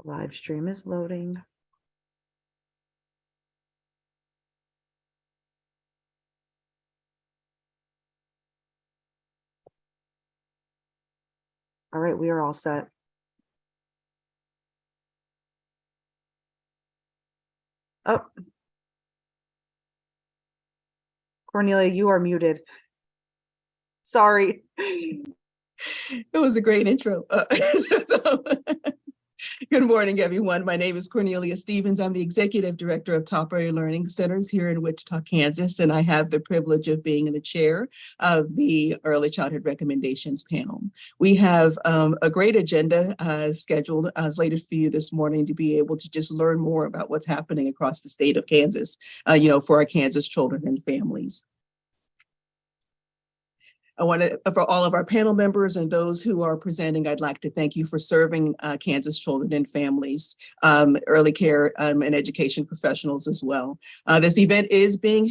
The live stream is loading. All right, we are all set. Oh, Cornelia, you are muted. Sorry. It was a great intro. Good morning, everyone. My name is Cornelia Stevens. I'm the Executive Director of Top Area Learning Centers here in Wichita, Kansas, and I have the privilege of being in the chair of the Early Childhood Recommendations panel. We have a great agenda scheduled, slated for you this morning to be able to just learn more about what's happening across the state of Kansas, for our Kansas children and families. I want to, for all of our panel members and those who are presenting, I'd like to thank you for serving Kansas children and families, early care and education professionals as well. This event is being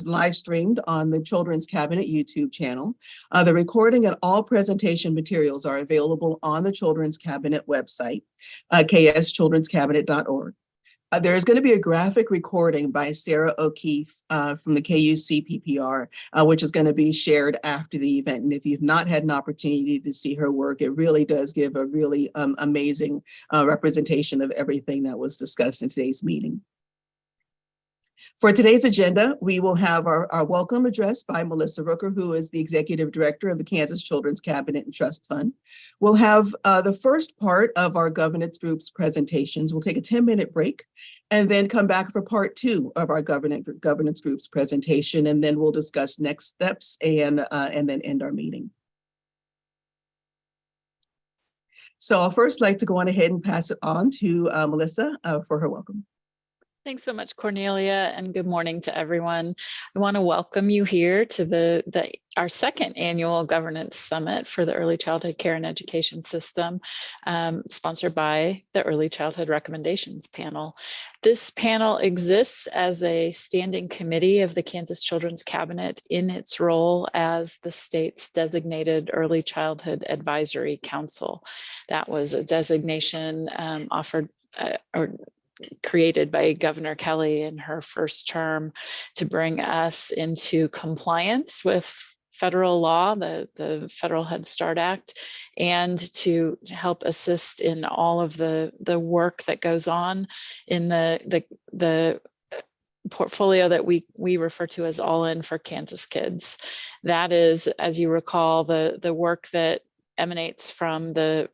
live streamed on the Children's Cabinet YouTube channel. The recording and all presentation materials are available on the Children's Cabinet website, kschildrenscabinet.org. There is going to be a graphic recording by Sarah O'Keefe from the KUCPPR, which is going to be shared after the event. And if you've not had an opportunity to see her work, it really does give a really amazing representation of everything that was discussed in today's meeting. For today's agenda, we will have our welcome address by Melissa Rooker, who is the Executive Director of the Kansas Children's Cabinet and Trust Fund. We'll have the first part of our governance group's presentations. We'll take a 10-minute break and then come back for part 2 of our governance group's presentation, and then we'll discuss next steps and then end our meeting. So I'll first like to go on ahead and pass it on to Melissa for her welcome. Thanks so much, Cornelia, and good morning to everyone. I want to welcome you here to our second annual Governance Summit for the Early Childhood Care and Education System, sponsored by the Early Childhood Recommendations Panel. This panel exists as a standing committee of the Kansas Children's Cabinet in its role as the state's designated Early Childhood Advisory Council. That was a designation offered or created by Governor Kelly in her first term to bring us into compliance with federal law, the Federal Head Start Act, and to help assist in all of the work that goes on in the portfolio that we refer to as All In for Kansas Kids. That is, as you recall, the work that emanates from the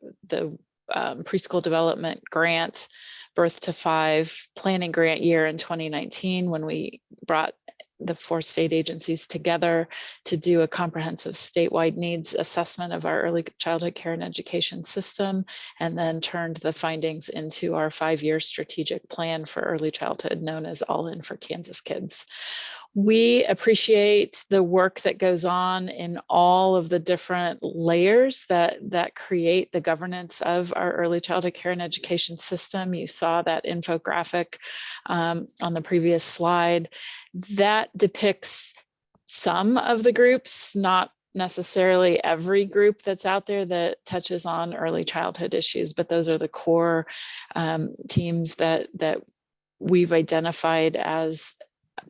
preschool development grant, Birth to 5 planning grant year in 2019, when we brought the 4 state agencies together to do a comprehensive statewide needs assessment of our early childhood care and education system, and then turned the findings into our 5-year strategic plan for early childhood, known as All In for Kansas Kids. We appreciate the work that goes on in all of the different layers that create the governance of our early childhood care and education system. You saw that infographic on the previous slide. That depicts some of the groups, not necessarily every group that's out there that touches on early childhood issues, but those are the core teams that we've identified as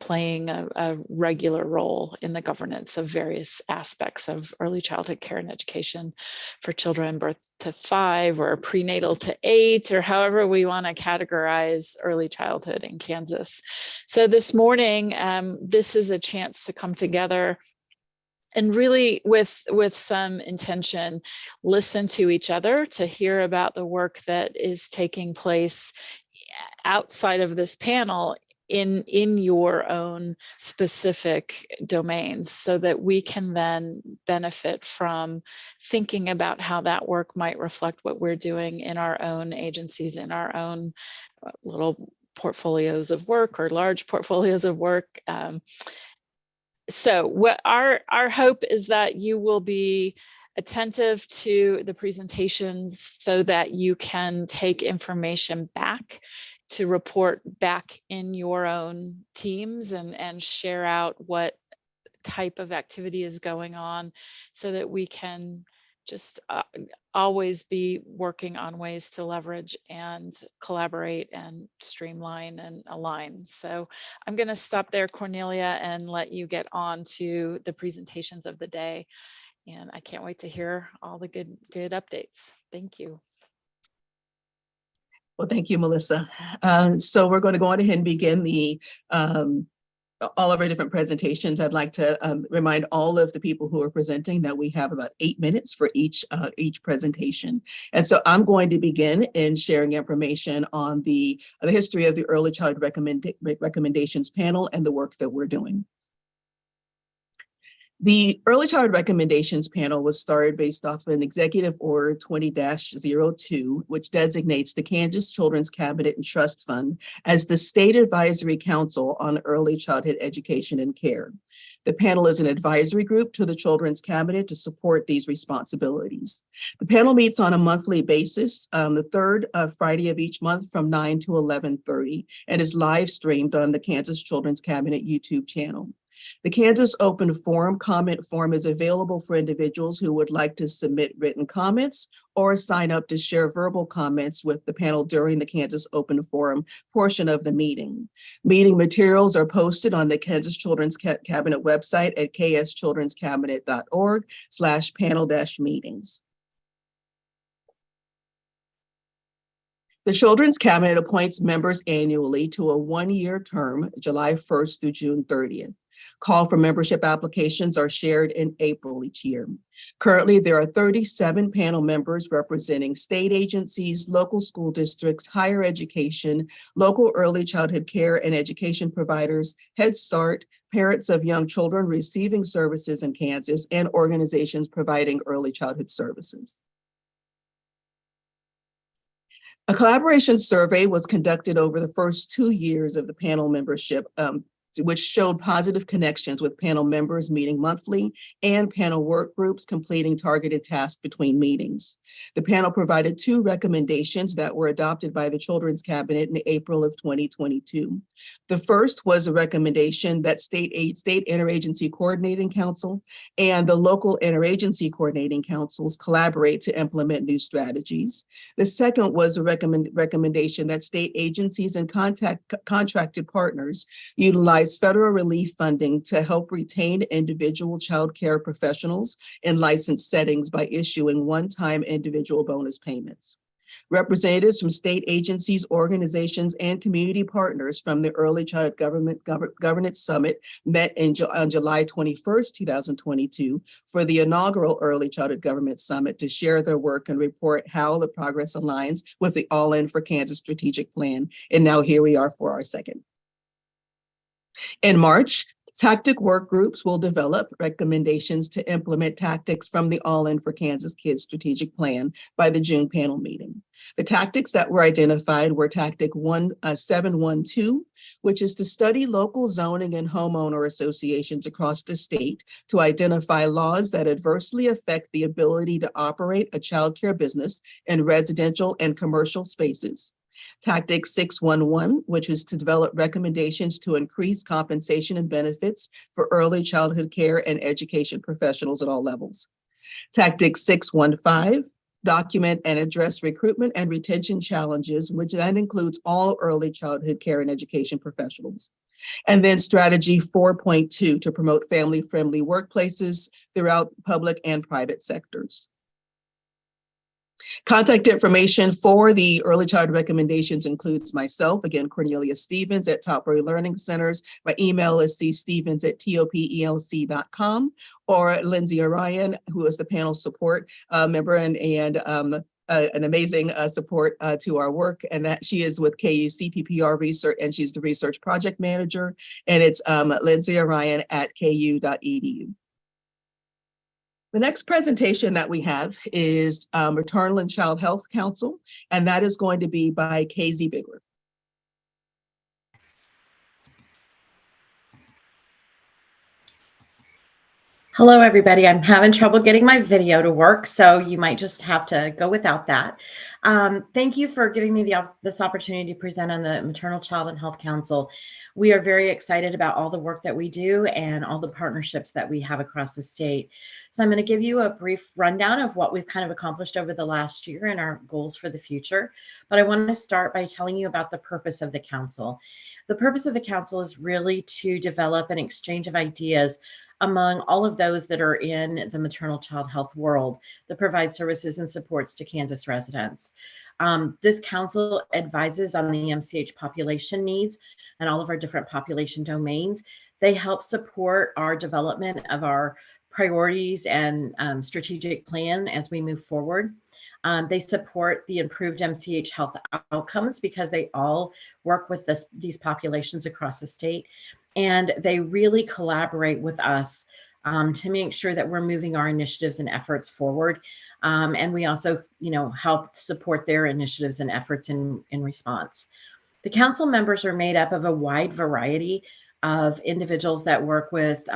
playing a regular role in the governance of various aspects of early childhood care and education for children birth to 5 or prenatal to 8, or however we want to categorize early childhood in Kansas. So this morning, this is a chance to come together and really with some intention, listen to each other, to hear about the work that is taking place outside of this panel in your own specific domains, so that we can then benefit from thinking about how that work might reflect what we're doing in our own agencies, in our own little portfolios of work or large portfolios of work. So what our hope is that you will be attentive to the presentations so that you can take information back to report back in your own teams and share out what type of activity is going on, so that we can just always be working on ways to leverage and collaborate and streamline and align. So I'm going to stop there, Cornelia, and let you get on to the presentations of the day. And I can't wait to hear all the good updates. Thank you. Well, thank you, Melissa. So we're going to go on ahead and begin all of our different presentations. I'd like to remind all of the people who are presenting that we have about 8 minutes for each presentation. And so I'm going to begin in sharing information on the history of the Early Child Recommendations Panel and the work that we're doing. The Early Child Recommendations Panel was started based off of an Executive Order 20-02, which designates the Kansas Children's Cabinet and Trust Fund as the State Advisory Council on Early Childhood Education and Care. The panel is an advisory group to the Children's Cabinet to support these responsibilities. The panel meets on a monthly basis, the third Friday of each month from 9 to 11:30, and is live streamed on the Kansas Children's Cabinet YouTube channel. The Kansas Open Forum comment form is available for individuals who would like to submit written comments or sign up to share verbal comments with the panel during the Kansas Open Forum portion of the meeting. Meeting materials are posted on the Kansas Children's Cabinet website at kschildrenscabinet.org/panel-meetings. The Children's Cabinet appoints members annually to a one-year term, July 1st through June 30th. Call for membership applications are shared in April each year. Currently, there are 37 panel members representing state agencies, local school districts, higher education, local early childhood care and education providers, Head Start, parents of young children receiving services in Kansas, and organizations providing early childhood services. A collaboration survey was conducted over the first 2 years of the panel membership, which showed positive connections with panel members meeting monthly and panel work groups completing targeted tasks between meetings. The panel provided 2 recommendations that were adopted by the Children's Cabinet in April of 2022. The first was a recommendation that state interagency coordinating council and the local interagency coordinating councils collaborate to implement new strategies. The second was a recommendation that state agencies and contracted partners utilize federal relief funding to help retain individual child care professionals in licensed settings by issuing one-time individual bonus payments. Representatives from state agencies, organizations, and community partners from the Early Child Governance Summit met on July 21st, 2022 for the inaugural Early Childhood Government Summit to share their work and report how the progress aligns with the All In for Kansas strategic plan. And now here we are for our second. In March, tactic work groups will develop recommendations to implement tactics from the All In for Kansas Kids strategic plan by the June panel meeting. The tactics that were identified were tactic 712, which is to study local zoning and homeowner associations across the state to identify laws that adversely affect the ability to operate a child care business in residential and commercial spaces. Tactic 611, which is to develop recommendations to increase compensation and benefits for early childhood care and education professionals at all levels. Tactic 615, document and address recruitment and retention challenges, which that includes all early childhood care and education professionals. And then strategy 4.2 to promote family-friendly workplaces throughout public and private sectors. Contact information for the early child recommendations includes myself, again, Cornelia Stevens at Top Early Learning Centers. My email is cstevens@topelc.com, or Lindsay Orion, who is the panel support member and an amazing support to our work, and that she is with KU CPPR Research, and she's the research project manager, and it's Lindsay Orion at ku.edu. The next presentation that we have is Maternal and Child Health Council, and that is going to be by KZ Bigler. Hello, everybody. I'm having trouble getting my video to work, so you might just have to go without that. Thank you for giving me this opportunity to present on the Maternal Child and Health Council. We are very excited about all the work that we do and all the partnerships that we have across the state. So I'm going to give you a brief rundown of what we've kind of accomplished over the last year and our goals for the future. But I want to start by telling you about the purpose of the council. The purpose of the council is really to develop an exchange of ideas among all of those that are in the maternal child health world that provide services and supports to Kansas residents. This council advises on the MCH population needs and all of our different population domains. They help support our development of our priorities and strategic plan as we move forward. They support the improved MCH health outcomes because they all work with these populations across the state. And they really collaborate with us to make sure that we're moving our initiatives and efforts forward. And we also, help support their initiatives and efforts in response. The council members are made up of a wide variety of individuals that work with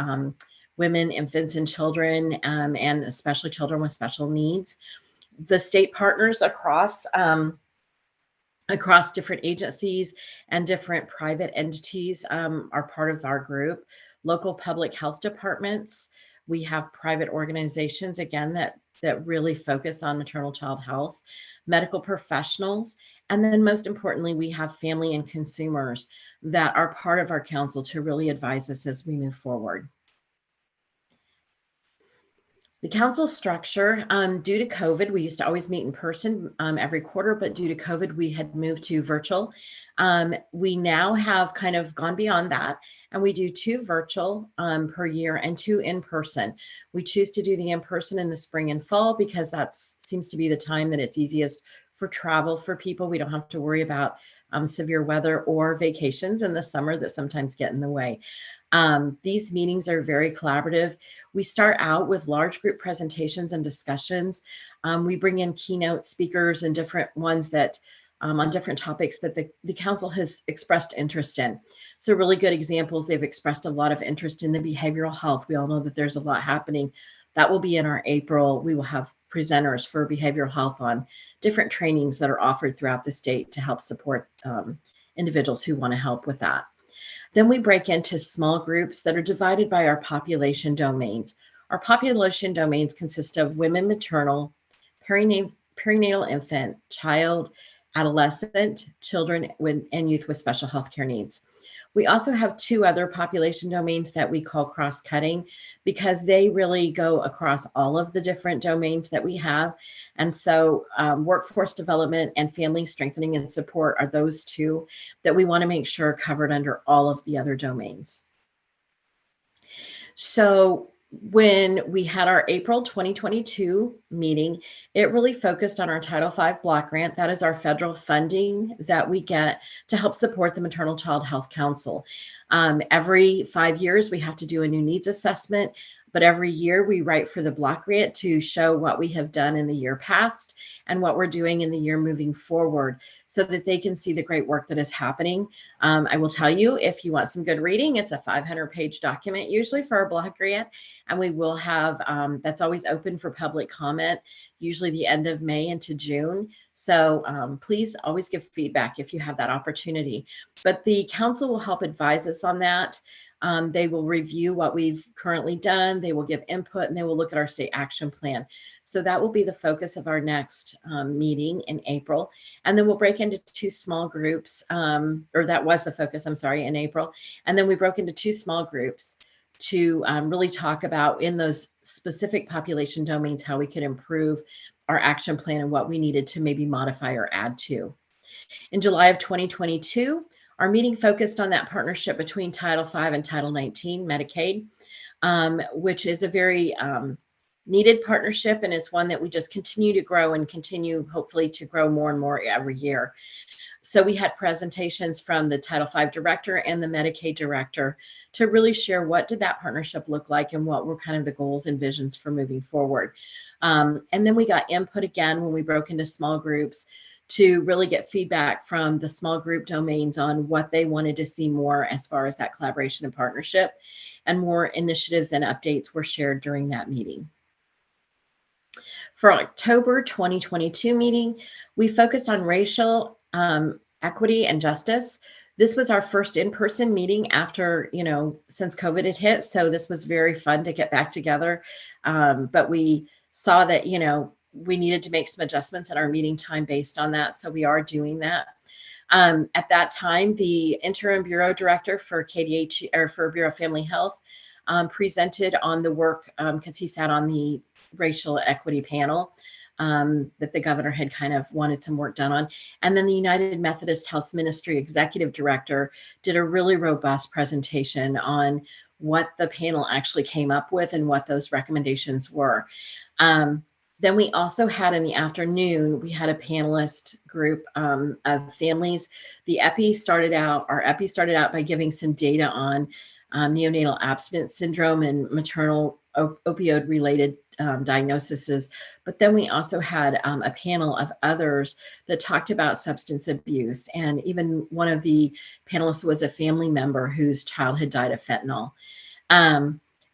women, infants, and children, and especially children with special needs. The state partners across different agencies and different private entities are part of our group. Local public health departments. We have private organizations, again, that really focus on maternal child health, medical professionals, and then most importantly, we have family and consumers that are part of our council to really advise us as we move forward. The council structure, due to COVID, we used to always meet in person every quarter, but due to COVID, we had moved to virtual. We now have kind of gone beyond that, and we do 2 virtual per year and 2 in person. We choose to do the in person in the spring and fall because that seems to be the time that it's easiest for travel for people. We don't have to worry about severe weather or vacations in the summer that sometimes get in the way. These meetings are very collaborative. We start out with large group presentations and discussions. We bring in keynote speakers and different ones that on different topics that the council has expressed interest in. So really good examples, they've expressed a lot of interest in the behavioral health. We all know that there's a lot happening. That will be in our April. We will have presenters for behavioral health on different trainings that are offered throughout the state to help support individuals who want to help with that. Then we break into small groups that are divided by our population domains. Our population domains consist of women, maternal, perinatal infant, child, adolescent, children, and youth with special health care needs. We also have 2 other population domains that we call cross-cutting because they really go across all of the different domains that we have. And so workforce development and family strengthening and support are those 2 that we want to make sure are covered under all of the other domains. So when we had our April 2022 meeting, it really focused on our Title V block grant. That is our federal funding that we get to help support the Maternal Child Health Council. Every 5 years, we have to do a new needs assessment, but every year we write for the block grant to show what we have done in the year past and what we're doing in the year moving forward so that they can see the great work that is happening. I will tell you, if you want some good reading, it's a 500-page document usually for our block grant, and we will have, that's always open for public comment, usually the end of May into June. So please always give feedback if you have that opportunity. But the council will help advise us on that. They will review what we've currently done, they will give input, and they will look at our state action plan. So that will be the focus of our next meeting in April. And then we'll break into 2 small groups, or that was the focus, I'm sorry, in April. And then we broke into 2 small groups to really talk about in those specific population domains how we could improve our action plan and what we needed to maybe modify or add to. In July of 2022, our meeting focused on that partnership between Title V and Title 19 Medicaid, which is a very needed partnership, and it's one that we just continue to grow and continue hopefully to grow more and more every year. So we had presentations from the Title V director and the Medicaid director to really share what did that partnership look like and what were kind of the goals and visions for moving forward. And then we got input again when we broke into small groups to really get feedback from the small group domains on what they wanted to see more as far as that collaboration and partnership. and more initiatives and updates were shared during that meeting. For October 2022 meeting, we focused on racial equity and justice. This was our first in-person meeting after, since COVID had hit. So this was very fun to get back together. But we saw that, we needed to make some adjustments in our meeting time based on that. So we are doing that. At that time, the interim bureau director for KDH, or for Bureau of Family Health, presented on the work, because he sat on the racial equity panel that the governor had kind of wanted some work done on. And then the United Methodist Health Ministry executive director did a really robust presentation on what the panel actually came up with and what those recommendations were. Then we also had in the afternoon, we had a panelist group of families. Our EPI started out by giving some data on neonatal abstinence syndrome and maternal opioid-related diagnoses. But then we also had a panel of others that talked about substance abuse. And even one of the panelists was a family member whose child had died of fentanyl.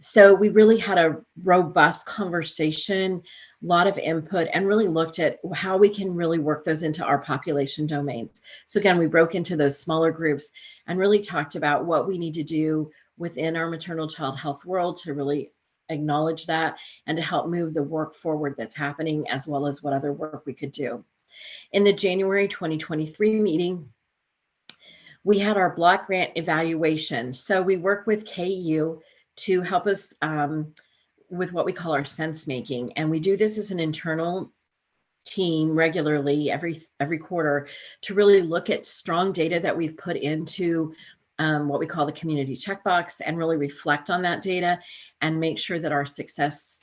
So we really had a robust conversation, a lot of input, and really looked at how we can really work those into our population domains. So again, we broke into those smaller groups and really talked about what we need to do within our maternal child health world to really acknowledge that and to help move the work forward that's happening, as well as what other work we could do. In the January 2023 meeting, we had our block grant evaluation. So we work with KU to help us with what we call our sense making. And we do this as an internal team regularly every quarter to really look at strong data that we've put into what we call the community checkbox, and really reflect on that data and make sure that our success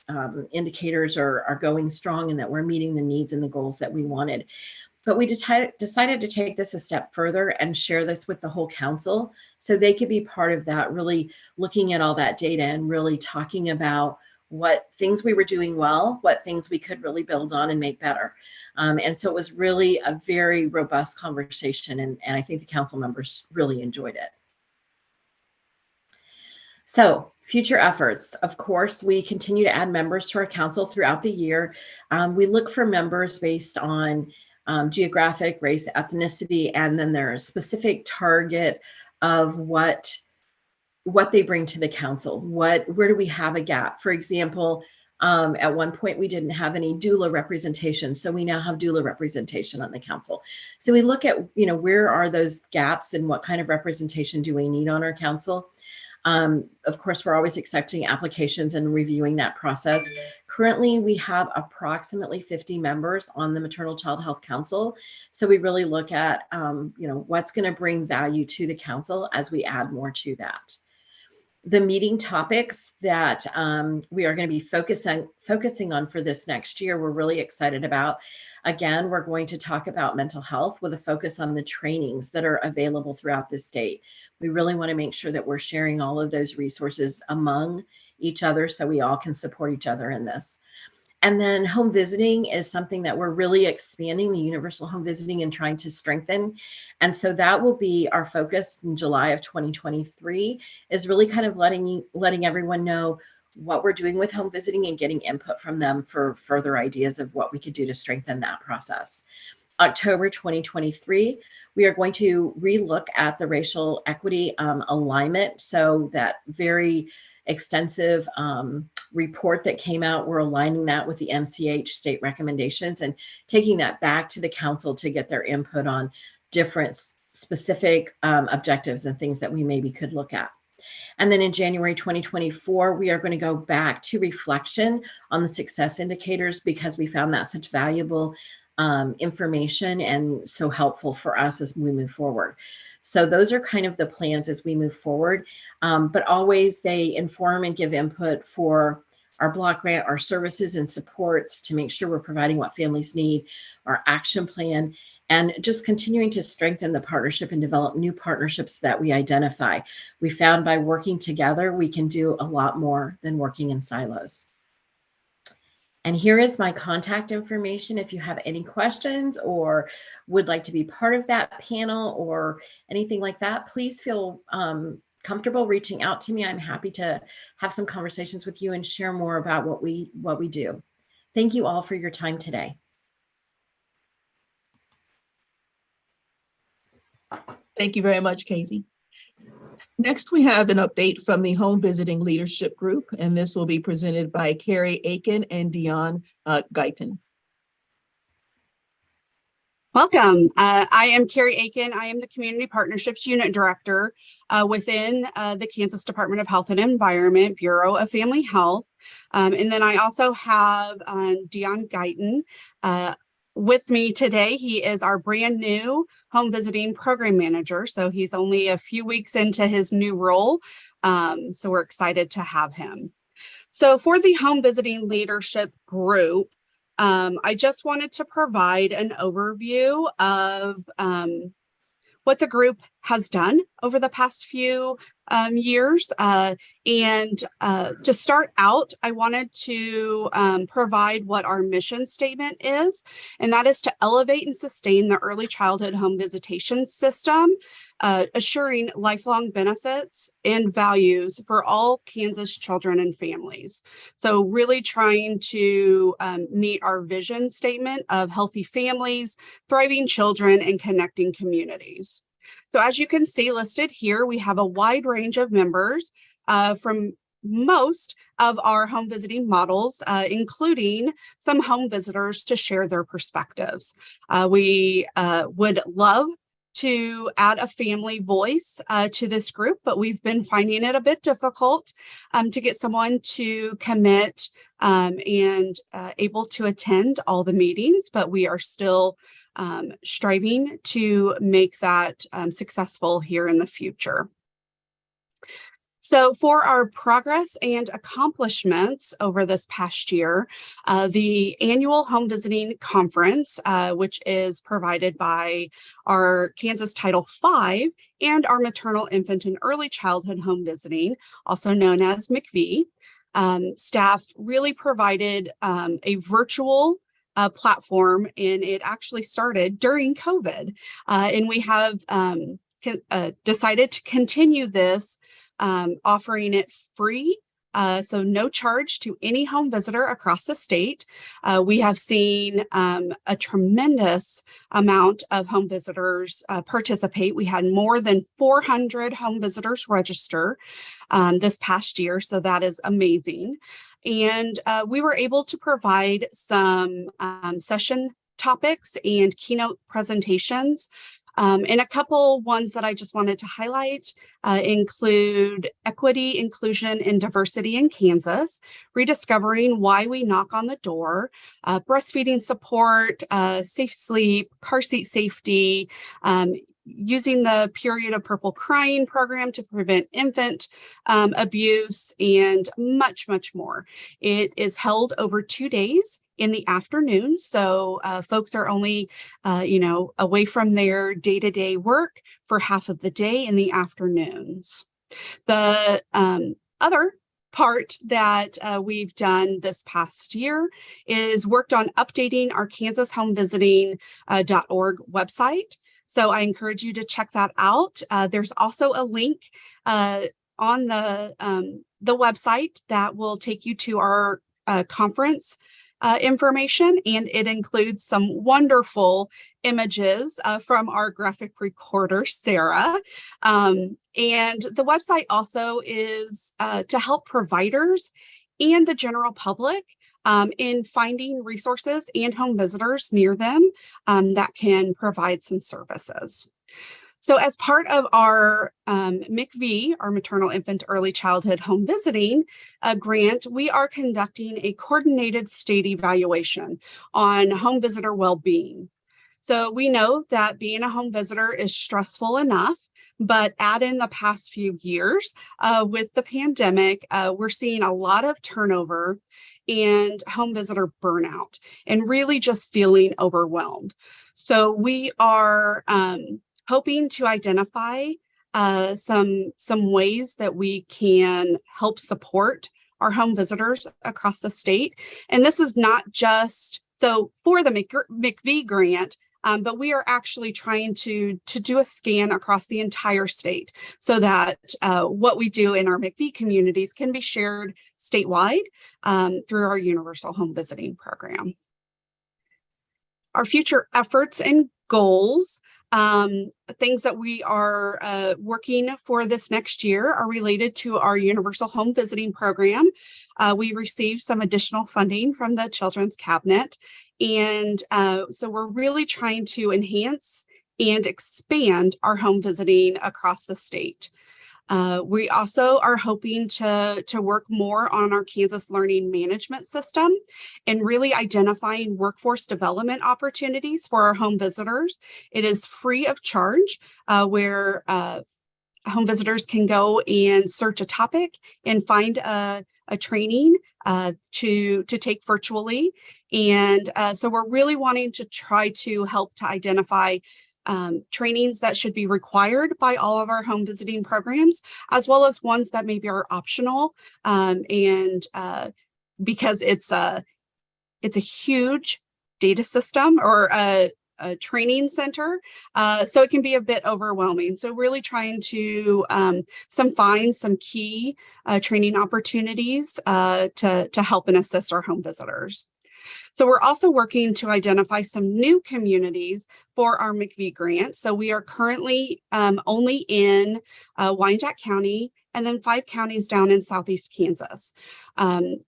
indicators are going strong and that we're meeting the needs and the goals that we wanted. But we decided to take this a step further and share this with the whole council so they could be part of that, really looking at all that data and really talking about what things we were doing well, what things we could really build on and make better. And so it was really a very robust conversation, and I think the council members really enjoyed it. So future efforts, of course, we continue to add members to our council throughout the year. We look for members based on geographic, race, ethnicity, and then their specific target of what they bring to the council. Where do we have a gap? For example, at one point we didn't have any doula representation, so we now have doula representation on the council. So we look at, where are those gaps and what kind of representation do we need on our council? Of course, we're always accepting applications and reviewing that process. Currently, we have approximately 50 members on the Maternal Child Health Council. So we really look at, what's going to bring value to the council as we add more to that. The meeting topics that we are going to be focusing on for this next year, we're really excited about. Again, we're going to talk about mental health with a focus on the trainings that are available throughout the state. We really want to make sure that we're sharing all of those resources among each other so we all can support each other in this. And then home visiting is something that we're really expanding, the universal home visiting, and trying to strengthen. And so that will be our focus in July of 2023, is really kind of letting everyone know what we're doing with home visiting and getting input from them for further ideas of what we could do to strengthen that process. October 2023, we are going to relook at the racial equity alignment. So that very extensive report that came out, we're aligning that with the MCH state recommendations and taking that back to the council to get their input on different specific objectives and things that we maybe could look at. And then in January 2024, we are going to go back to reflection on the success indicators, because we found that such valuable information and so helpful for us as we move forward. So those are kind of the plans as we move forward, but always they inform and give input for our block grant, our services and supports to make sure we're providing what families need, our action plan, and just continuing to strengthen the partnership and develop new partnerships that we identify. We found by working together, we can do a lot more than working in silos. And here is my contact information. If you have any questions or would like to be part of that panel or anything like that, please feel comfortable reaching out to me, I'm happy to have some conversations with you and share more about what we do. Thank you all for your time today. Thank you very much, Casey. Next, we have an update from the Home Visiting Leadership Group, and this will be presented by Carrie Aiken and Dion Guyton. Welcome. I am Carrie Aiken. I am the Community Partnerships Unit Director within the Kansas Department of Health and Environment, Bureau of Family Health. And then I also have Dion Guyton with me today. He is our brand new home visiting program manager. So he's only a few weeks into his new role. So we're excited to have him. So for the home visiting leadership group, I just wanted to provide an overview of what the group has done over the past few years. And to start out, I wanted to provide what our mission statement is, and that is to elevate and sustain the early childhood home visitation system, assuring lifelong benefits and values for all Kansas children and families. So really trying to meet our vision statement of healthy families, thriving children, and connecting communities. So as you can see listed here, we have a wide range of members from most of our home visiting models, including some home visitors to share their perspectives. We would love to add a family voice to this group, but we've been finding it a bit difficult to get someone to commit and able to attend all the meetings, but we are still striving to make that successful here in the future. So for our progress and accomplishments over this past year, the annual home visiting conference, which is provided by our Kansas Title V and our maternal, infant, and early childhood home visiting, also known as MCV, staff really provided a virtual platform, and it actually started during COVID. And we have decided to continue this, offering it free, so no charge to any home visitor across the state. We have seen a tremendous amount of home visitors participate. We had more than 400 home visitors register this past year, so that is amazing. And we were able to provide some session topics and keynote presentations. And a couple ones that I just wanted to highlight include equity, inclusion, and diversity in Kansas, rediscovering why we knock on the door, breastfeeding support, safe sleep, car seat safety, using the Period of Purple Crying program to prevent infant abuse, and much, much more. It is held over 2 days in the afternoon, so folks are only, away from their day-to-day work for half of the day in the afternoons. The other part that we've done this past year is worked on updating our kansashomevisiting.org website. So I encourage you to check that out. There's also a link on the website that will take you to our conference information, and it includes some wonderful images from our graphic recorder, Sarah. And the website also is to help providers and the general public in finding resources and home visitors near them that can provide some services. So as part of our MCV, our maternal, infant, early childhood home visiting grant, we are conducting a coordinated state evaluation on home visitor well-being. So we know that being a home visitor is stressful enough, but add in the past few years with the pandemic, we're seeing a lot of turnover and home visitor burnout and really just feeling overwhelmed. So we are hoping to identify some ways that we can help support our home visitors across the state. And this is not just, so for the MCV grant, but we are actually trying to do a scan across the entire state so that what we do in our McV communities can be shared statewide through our universal home visiting program. Our future efforts and goals, things that we are working for this next year are related to our universal home visiting program. We received some additional funding from the Children's Cabinet. And so we're really trying to enhance and expand our home visiting across the state. We also are hoping to work more on our Kansas Learning Management System and really identifying workforce development opportunities for our home visitors. It is free of charge, where home visitors can go and search a topic and find a training to take virtually. And so we're really wanting to try to help to identify trainings that should be required by all of our home visiting programs, as well as ones that maybe are optional. And because it's a huge data system or a training center, so it can be a bit overwhelming. So really trying to find some key training opportunities to help and assist our home visitors. So we're also working to identify some new communities for our McV grant. So we are currently only in Wyandotte County and then 5 counties down in Southeast Kansas.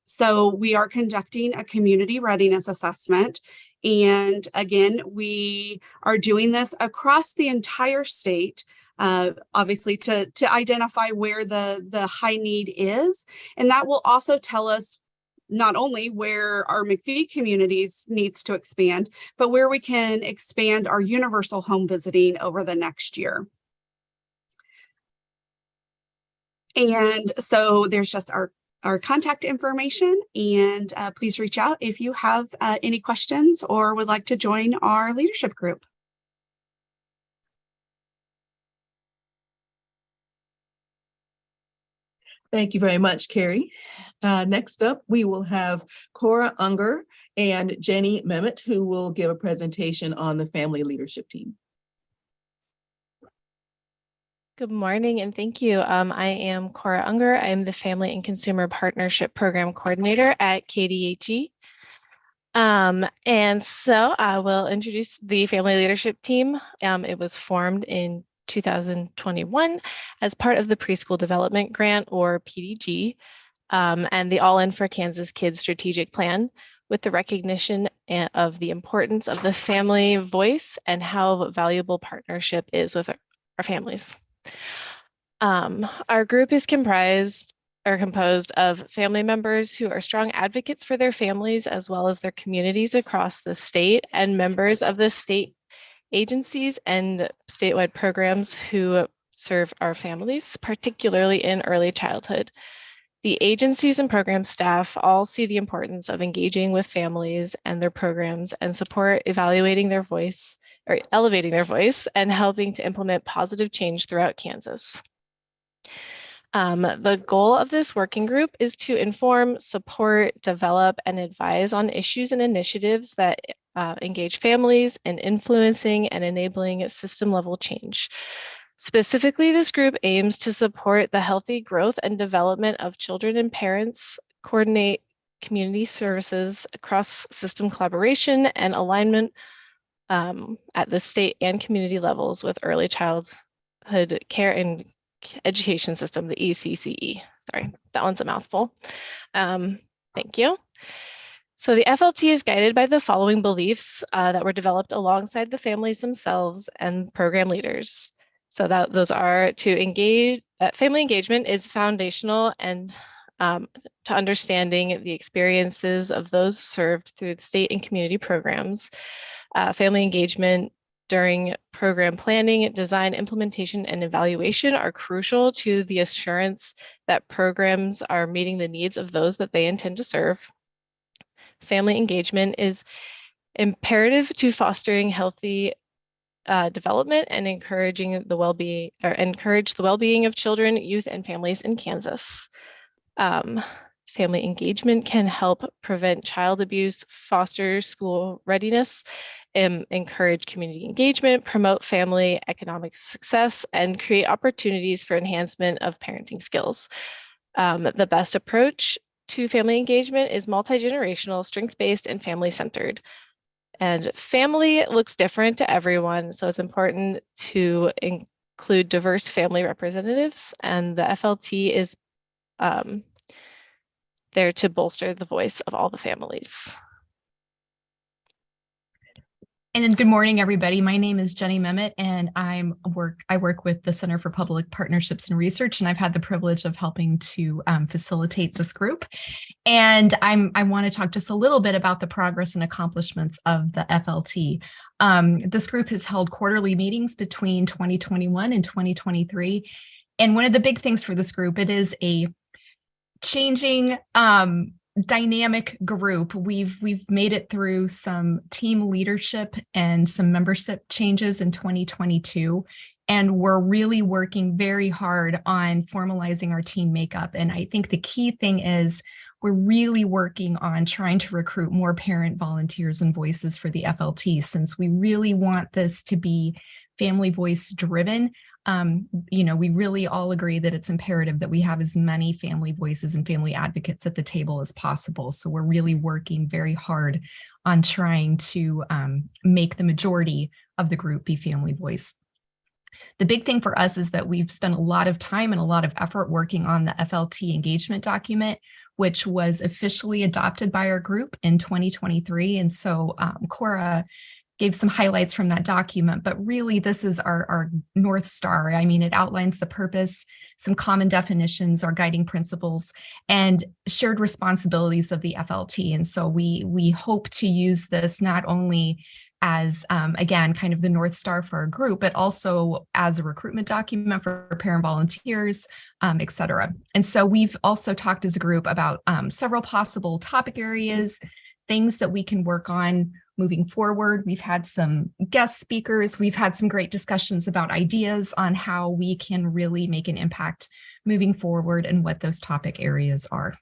So we are conducting a community readiness assessment. And again, we are doing this across the entire state, obviously to identify where the high need is. And that will also tell us not only where our McV communities needs to expand, but where we can expand our universal home visiting over the next year. And so there's just our contact information, and please reach out if you have any questions or would like to join our leadership group. Thank you very much, Carrie. Next up, we will have Cora Unger and Jenny Mehmet, who will give a presentation on the family leadership team. Good morning and thank you. I am Cora Unger. I'm the Family and Consumer Partnership Program Coordinator at KDHE. And so I will introduce the Family Leadership Team. It was formed in 2021 as part of the Preschool Development Grant, or PDG, and the All In for Kansas Kids strategic plan, with the recognition of the importance of the family voice and how valuable partnership is with our families. Our group is composed of family members who are strong advocates for their families as well as their communities across the state, and members of the state agencies and statewide programs who serve our families, particularly in early childhood. The agencies and program staff all see the importance of engaging with families and their programs and support evaluating their voice or elevating their voice and helping to implement positive change throughout Kansas. The goal of this working group is to inform, support, develop, and advise on issues and initiatives that engage families in influencing and enabling system-level change. Specifically, this group aims to support the healthy growth and development of children and parents, coordinate community services across system collaboration and alignment at the state and community levels with early childhood care and education system, the ECCE. Sorry, that one's a mouthful. Thank you. So the FLT is guided by the following beliefs that were developed alongside the families themselves and program leaders. So those are to engage, family engagement is foundational and to understanding the experiences of those served through the state and community programs. Family engagement during program planning, design, implementation, and evaluation are crucial to the assurance that programs are meeting the needs of those that they intend to serve. Family engagement is imperative to fostering healthy development and encouraging the well-being, or encourage the well-being of children, youth, and families in Kansas. family engagement can help prevent child abuse, foster school readiness, encourage community engagement, promote family economic success, and create opportunities for enhancement of parenting skills. The best approach to family engagement is multi-generational, strength-based, and family-centered. And family looks different to everyone, so it's important to include diverse family representatives, and the FLT is there to bolster the voice of all the families. And good morning, everybody. My name is Jenny Mehmet, and I work with the Center for Public Partnerships and Research, and I've had the privilege of helping to facilitate this group. And I want to talk just a little bit about the progress and accomplishments of the FLT. This group has held quarterly meetings between 2021 and 2023. And one of the big things for this group, it is a changing dynamic group. We've made it through some team leadership and some membership changes in 2022. And we're really working very hard on formalizing our team makeup. And I think the key thing is we're really working on trying to recruit more parent volunteers and voices for the FLT, since we really want this to be family voice driven. We really all agree that it's imperative that we have as many family voices and family advocates at the table as possible. So we're really working very hard on trying to make the majority of the group be family voice. The big thing for us is that we've spent a lot of time and a lot of effort working on the FLT engagement document, which was officially adopted by our group in 2023. And so Cora gave some highlights from that document, but really this is our North Star. I mean, it outlines the purpose, some common definitions, our guiding principles, and shared responsibilities of the FLT. And so we hope to use this not only as, again, kind of the North Star for our group, but also as a recruitment document for parent volunteers, et cetera. And so we've also talked as a group about several possible topic areas, things that we can work on moving forward. We've had some guest speakers. We've had some great discussions about ideas on how we can really make an impact moving forward and what those topic areas are.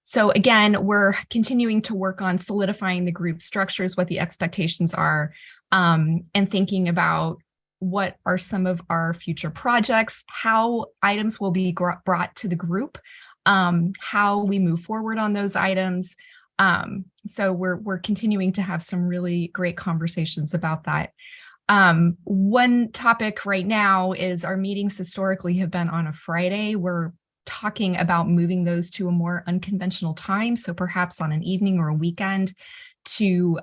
So again, we're continuing to work on solidifying the group structures, what the expectations are, and thinking about what are some of our future projects, how items will be brought to the group, how we move forward on those items. So we're continuing to have some really great conversations about that. One topic right now is our meetings historically have been on a Friday. We're talking about moving those to a more unconventional time, so perhaps on an evening or a weekend, to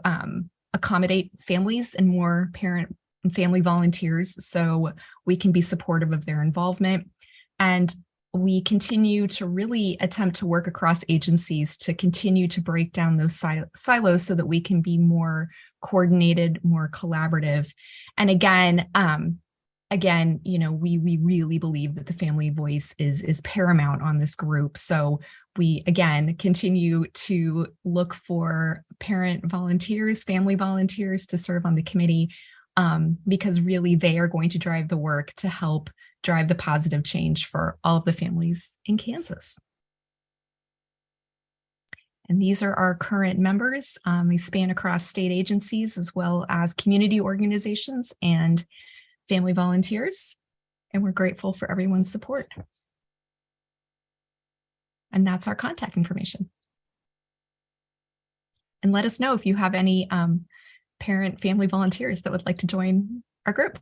accommodate families and more parent and family volunteers so we can be supportive of their involvement. And we continue to really attempt to work across agencies to continue to break down those silos so that we can be more coordinated, more collaborative. And again, we really believe that the family voice is paramount on this group. So we, again, continue to look for parent volunteers, family volunteers to serve on the committee, because really they are going to drive the work to help drive the positive change for all of the families in Kansas. And these are our current members. They span across state agencies as well as community organizations and family volunteers. And we're grateful for everyone's support. And that's our contact information. And let us know if you have any parent family volunteers that would like to join our group.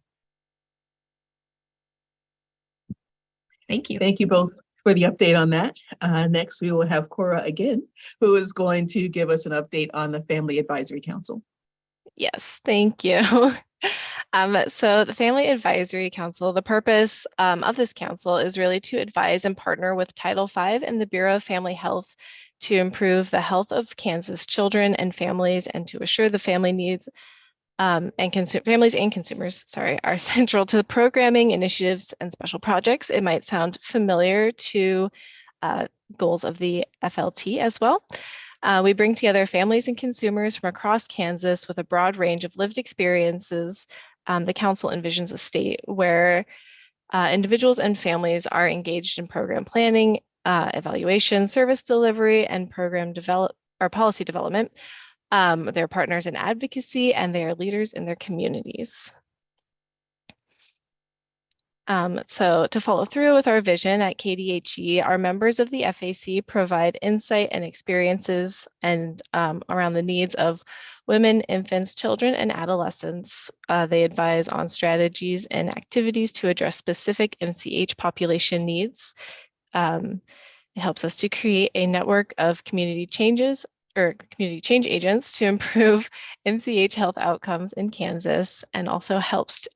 Thank you. Thank you both for the update on that. Next, we will have Cora again, who is going to give us an update on the Family Advisory Council. Yes, thank you. So the Family Advisory Council, the purpose of this council is really to advise and partner with Title V and the Bureau of Family Health to improve the health of Kansas children and families, and to assure the family needs and families and consumers, are central to the programming, initiatives, and special projects. It might sound familiar to goals of the FLT as well. We bring together families and consumers from across Kansas with a broad range of lived experiences. The council envisions a state where individuals and families are engaged in program planning, evaluation, service delivery, and program policy development. They're partners in advocacy, and they are leaders in their communities. So to follow through with our vision at KDHE, our members of the FAC provide insight and experiences and around the needs of women, infants, children, and adolescents. They advise on strategies and activities to address specific MCH population needs. It helps us to create a network of community change agents to improve MCH health outcomes in Kansas, and also helps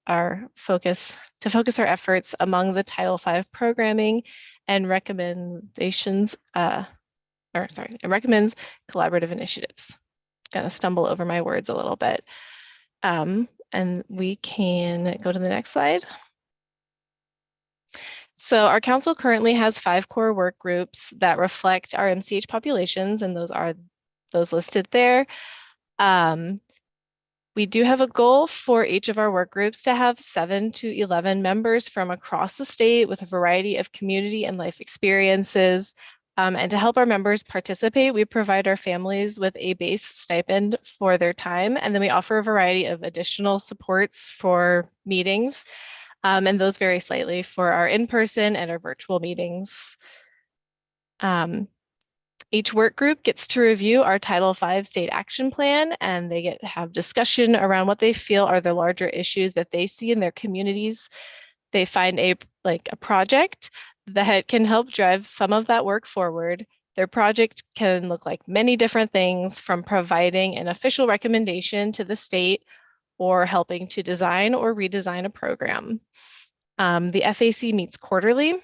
focus our efforts among the Title V programming and recommends collaborative initiatives. Gonna stumble over my words a little bit. And we can go to the next slide. So our council currently has 5 core work groups that reflect our MCH populations, and those are those listed there. We do have a goal for each of our work groups to have 7 to 11 members from across the state with a variety of community and life experiences. And to help our members participate, we provide our families with a base stipend for their time, and then we offer a variety of additional supports for meetings. And those vary slightly for our in-person and our virtual meetings. Each work group gets to review our Title V state action plan, and they have discussion around what they feel are the larger issues that they see in their communities. They find a project that can help drive some of that work forward. Their project can look like many different things, from providing an official recommendation to the state or helping to design or redesign a program. The FAC meets quarterly,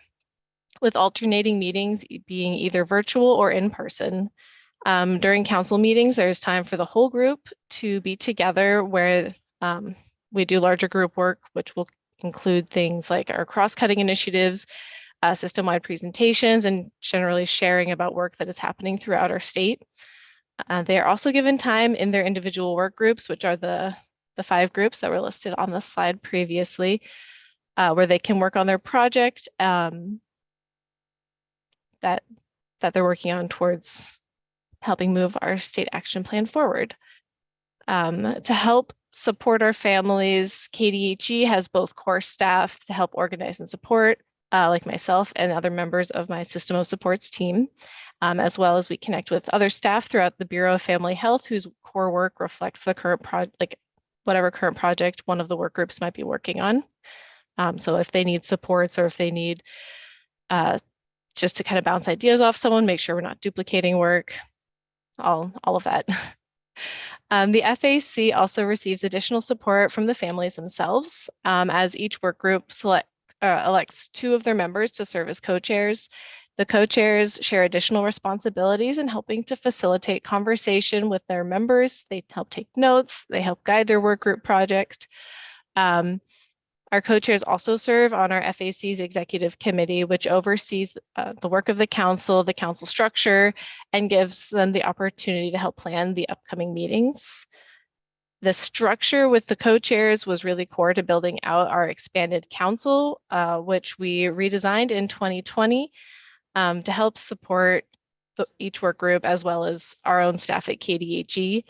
with alternating meetings being either virtual or in person. During council meetings, there's time for the whole group to be together, where we do larger group work, which will include things like our cross-cutting initiatives, system-wide presentations, and generally sharing about work that is happening throughout our state. They are also given time in their individual work groups, which are the 5 groups that were listed on the slide previously, where they can work on their project that they're working on towards helping move our state action plan forward. To help support our families, KDHE has both core staff to help organize and support, like myself and other members of my System of Supports team, as well as we connect with other staff throughout the Bureau of Family Health, whose core work reflects the current project, whatever current project one of the work groups might be working on. So if they need supports, or if they need just to kind of bounce ideas off someone, make sure we're not duplicating work, all of that. The FAC also receives additional support from the families themselves, as each work group elects 2 of their members to serve as co-chairs. The co-chairs share additional responsibilities in helping to facilitate conversation with their members. They help take notes, they help guide their work group project. Our co-chairs also serve on our FAC's executive committee, which oversees the work of the council structure, and gives them the opportunity to help plan the upcoming meetings. The structure with the co-chairs was really core to building out our expanded council, which we redesigned in 2020 to help support each work group, as well as our own staff at KDHE.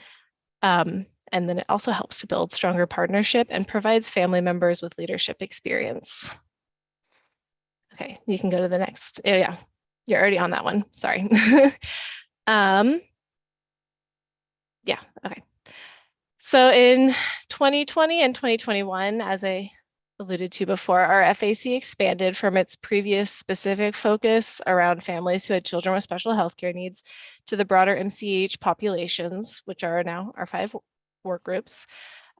And then it also helps to build stronger partnership and provides family members with leadership experience. Okay, you can go to the next. Yeah, you're already on that one. Sorry. Yeah, okay. So in 2020 and 2021, as I alluded to before, our FAC expanded from its previous specific focus around families who had children with special healthcare needs to the broader MCH populations, which are now our 5 work groups.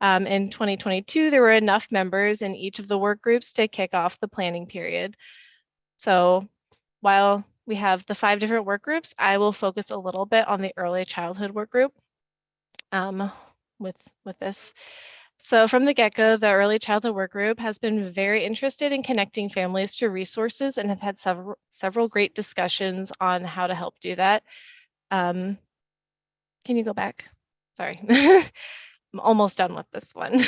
In 2022, there were enough members in each of the work groups to kick off the planning period. So while we have the 5 different work groups, I will focus a little bit on the early childhood work group with this. So from the get-go, the early childhood work group has been very interested in connecting families to resources, and have had several great discussions on how to help do that. Can you go back? Sorry. I'm almost done with this one.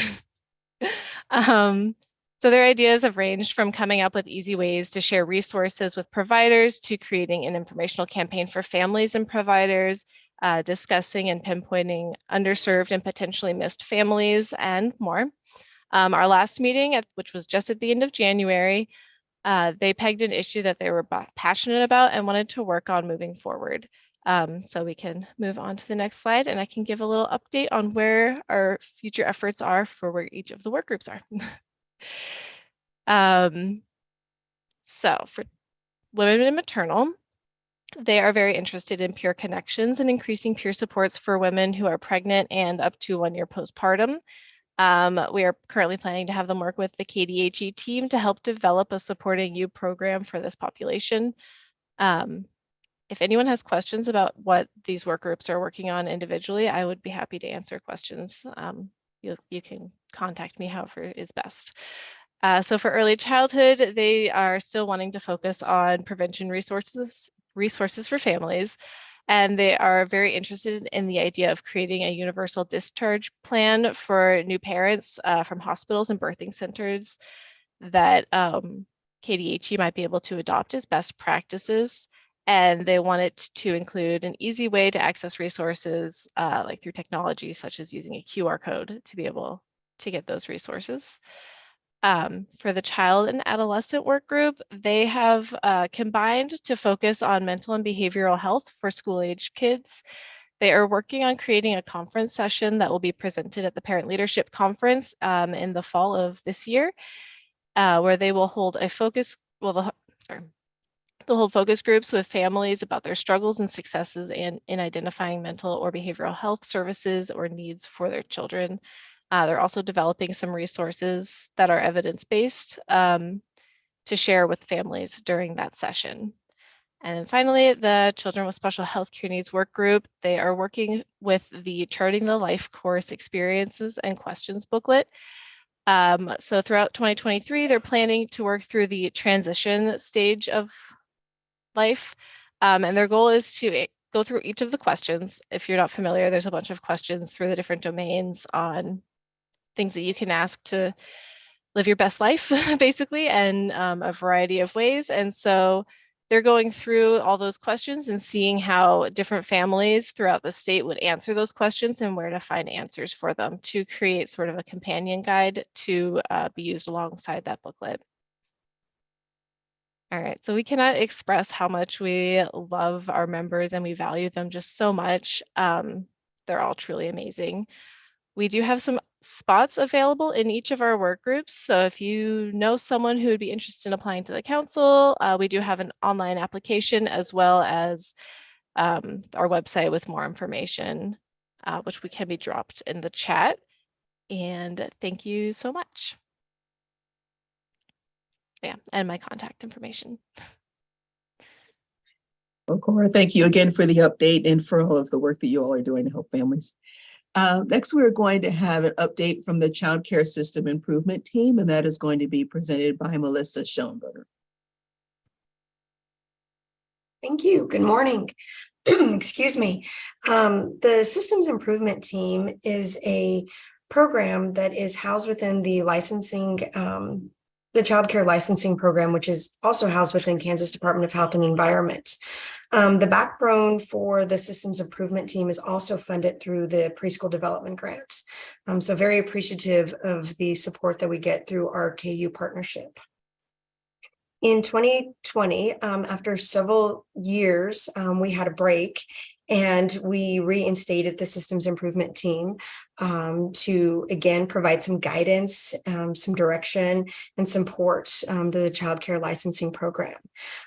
So their ideas have ranged from coming up with easy ways to share resources with providers to creating an informational campaign for families and providers, discussing and pinpointing underserved and potentially missed families, and more. Our last meeting, which was just at the end of January, they pegged an issue that they were passionate about and wanted to work on moving forward. So we can move on to the next slide, and I can give a little update on where our future efforts are for where each of the work groups are. So for women and maternal, they are very interested in peer connections and increasing peer supports for women who are pregnant and up to 1 year postpartum. We are currently planning to have them work with the KDHE team to help develop a supporting you program for this population. If anyone has questions about what these work groups are working on individually, I would be happy to answer questions. You can contact me however is best. So for early childhood, they are still wanting to focus on prevention resources for families. And they are very interested in the idea of creating a universal discharge plan for new parents from hospitals and birthing centers that KDHE might be able to adopt as best practices. And they want it to include an easy way to access resources like through technology, such as using a QR code to be able to get those resources. For the child and adolescent work group, they have combined to focus on mental and behavioral health for school-age kids. They are working on creating a conference session that will be presented at the Parent Leadership Conference in the fall of this year, where they will hold a focus, they'll hold focus groups with families about their struggles and successes in identifying mental or behavioral health services or needs for their children. They're also developing some resources that are evidence-based to share with families during that session. And then finally, the Children with Special Health Care Needs work group, they are working with the Charting the Life course experiences and questions booklet. So throughout 2023, they're planning to work through the transition stage of life. And their goal is to go through each of the questions. If you're not familiar, there's a bunch of questions through the different domains on things that you can ask to live your best life, basically, and a variety of ways. And so they're going through all those questions and seeing how different families throughout the state would answer those questions and where to find answers for them to create sort of a companion guide to be used alongside that booklet. All right, so we cannot express how much we love our members and we value them just so much. They're all truly amazing. We do have some spots available in each of our work groups. So if you know someone who would be interested in applying to the council, we do have an online application as well as our website with more information, which we can be dropped in the chat. And thank you so much. Yeah, and my contact information. Well, Cora, thank you again for the update and for all of the work that you all are doing to help families. Next, we're going to have an update from the Child Care System Improvement Team, and that is going to be presented by Melissa Schoenberger. Thank you. Good morning. Excuse me. The Systems Improvement Team is a program that is housed within the licensing, the Child Care Licensing Program, which is also housed within Kansas Department of Health and Environment. The backbone for the Systems Improvement Team is also funded through the Preschool Development Grants. So very appreciative of the support that we get through our KU partnership. In 2020, after several years, we had a break and we reinstated the Systems Improvement Team to, again, provide some guidance, some direction, and support to the Child Care Licensing Program.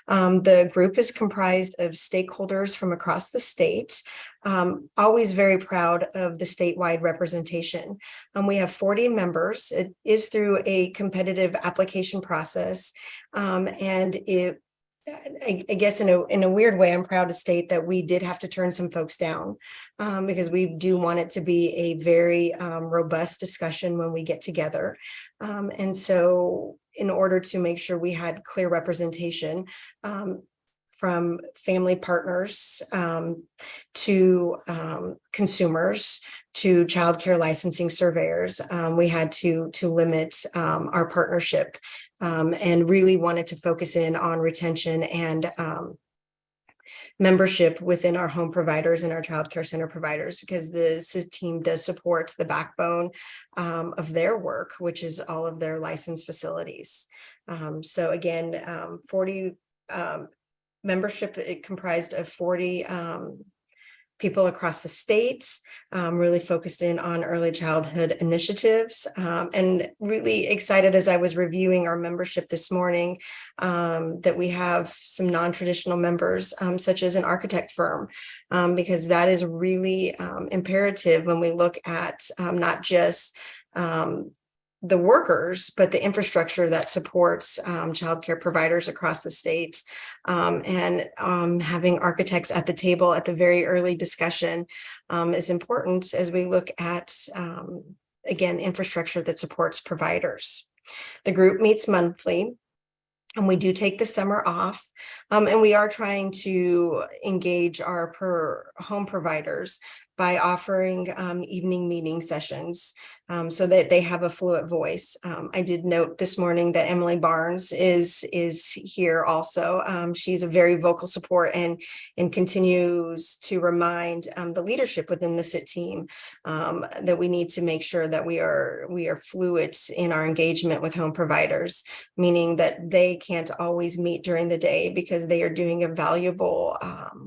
The group is comprised of stakeholders from across the state, always very proud of the statewide representation. We have 40 members. It is through a competitive application process, and I guess in a weird way, I'm proud to state that we did have to turn some folks down because we do want it to be a very robust discussion when we get together. And so in order to make sure we had clear representation, from family partners to consumers to childcare licensing surveyors. We had to limit our partnership and really wanted to focus in on retention and membership within our home providers and our child care center providers, because the SIS team does support the backbone of their work, which is all of their licensed facilities. So again, 40 membership, it comprised of 40 people across the state, really focused in on early childhood initiatives, and really excited as I was reviewing our membership this morning that we have some non-traditional members, such as an architect firm, because that is really imperative when we look at not just the workers, but the infrastructure that supports childcare providers across the state. And having architects at the table at the very early discussion is important as we look at, again, infrastructure that supports providers. The group meets monthly. And we do take the summer off, and we are trying to engage our home providers by offering evening meeting sessions so that they have a fluent voice. I did note this morning that Emily Barnes is here also. She's a very vocal support and continues to remind the leadership within the SIT team that we need to make sure that we are fluid in our engagement with home providers, meaning that they can't always meet during the day because they are doing a valuable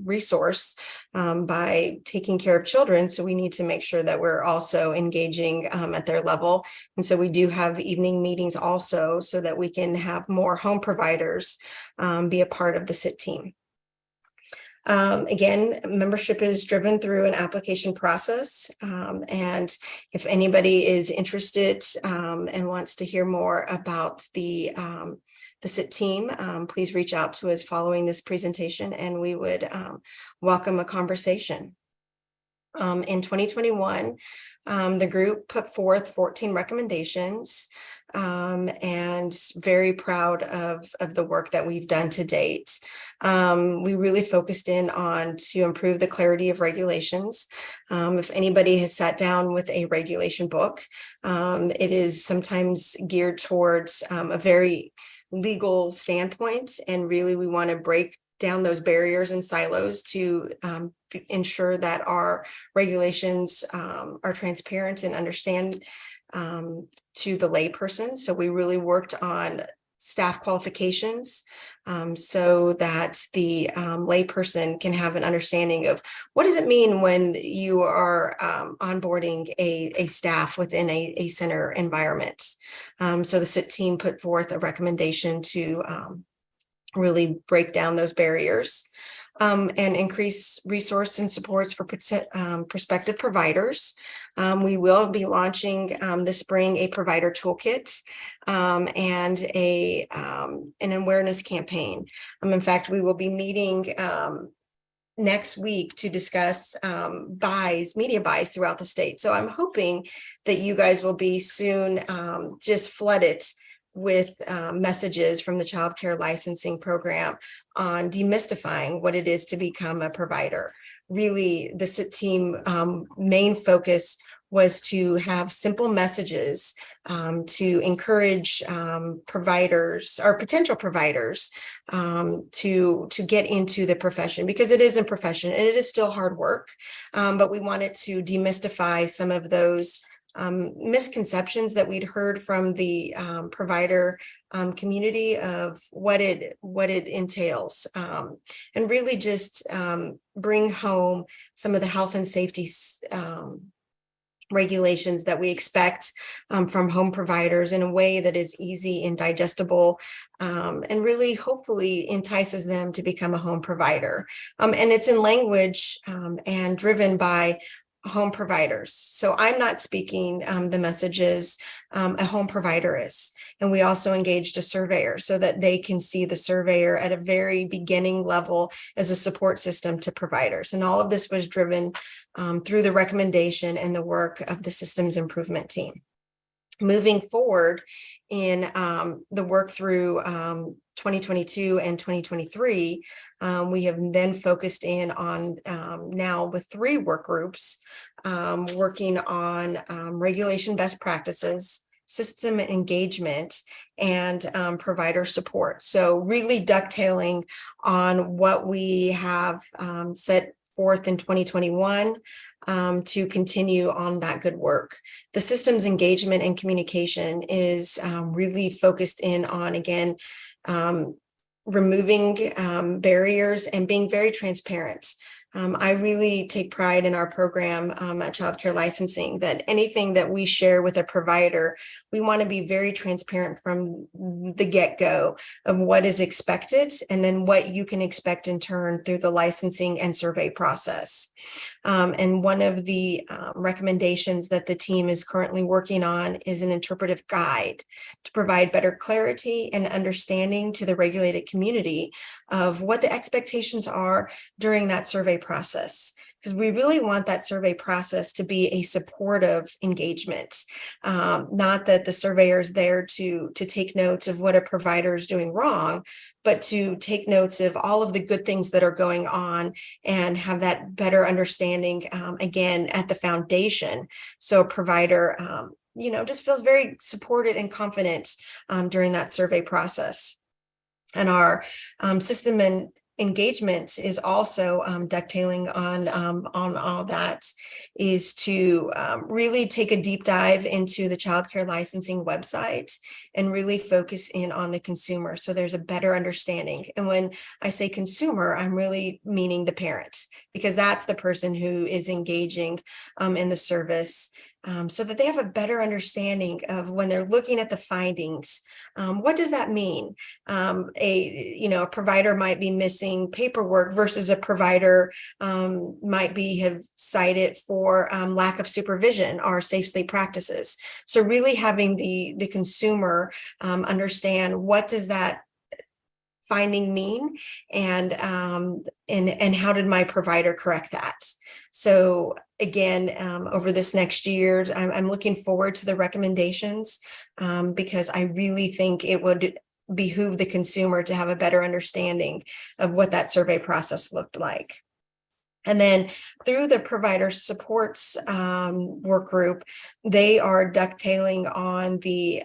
resource by taking care of children. So we need to make sure that we're also engaging at their level. And so we do have evening meetings also so that we can have more home providers be a part of the SIT team. Again, membership is driven through an application process. And if anybody is interested and wants to hear more about the SIT team, please reach out to us following this presentation and we would welcome a conversation. In 2021, the group put forth 14 recommendations and very proud of the work that we've done to date. We really focused in on to improve the clarity of regulations. If anybody has sat down with a regulation book, it is sometimes geared towards a very legal standpoint, and really we want to break down those barriers and silos to ensure that our regulations are transparent and understand to the layperson. So we really worked on staff qualifications so that the layperson can have an understanding of what does it mean when you are onboarding a staff within a center environment. So the SIT team put forth a recommendation to really break down those barriers and increase resource and supports for prospective providers. We will be launching this spring a provider toolkit and an awareness campaign. In fact, we will be meeting next week to discuss media buys throughout the state. So I'm hoping that you guys will be soon just flooded with messages from the child care licensing program on demystifying what it is to become a provider. Really, the SIT team main focus was to have simple messages to encourage providers or potential providers to get into the profession, because it is a profession and it is still hard work, but we wanted to demystify some of those misconceptions that we'd heard from the provider community of what it entails, and really just bring home some of the health and safety regulations that we expect from home providers in a way that is easy and digestible, and really hopefully entices them to become a home provider. And it's in language and driven by home providers. So I'm not speaking the messages a home provider is. And we also engaged a surveyor so that they can see the surveyor at a very beginning level as a support system to providers. And all of this was driven through the recommendation and the work of the systems improvement team. Moving forward in the work through 2022 and 2023, we have then focused in on now with 3 work groups working on regulation best practices, system engagement, and provider support. So really ducktailing on what we have set forth in 2021 to continue on that good work. The systems engagement and communication is really focused in on, again, removing barriers and being very transparent. I really take pride in our program at Child Care Licensing that anything that we share with a provider, we want to be very transparent from the get-go of what is expected and then what you can expect in turn through the licensing and survey process. And one of the recommendations that the team is currently working on is an interpretive guide to provide better clarity and understanding to the regulated community of what the expectations are during that survey process, because we really want that survey process to be a supportive engagement, not that the surveyor is there to take notes of what a provider is doing wrong, but to take notes of all of the good things that are going on and have that better understanding, again, at the foundation. So a provider, just feels very supported and confident during that survey process. And our system and engagement is also ducktailing on all that, is to really take a deep dive into the child care licensing website and really focus in on the consumer, so there's a better understanding. And when I say consumer, I'm really meaning the parents, because that's the person who is engaging in the service, so that they have a better understanding of when they're looking at the findings. What does that mean? A provider might be missing paperwork versus a provider might have cited for lack of supervision or safe sleep practices. So really having the consumer understand, what does that finding mean, and how did my provider correct that? So again, over this next year, I'm looking forward to the recommendations because I really think it would behoove the consumer to have a better understanding of what that survey process looked like. And then through the provider supports work group, they are ducktailing on the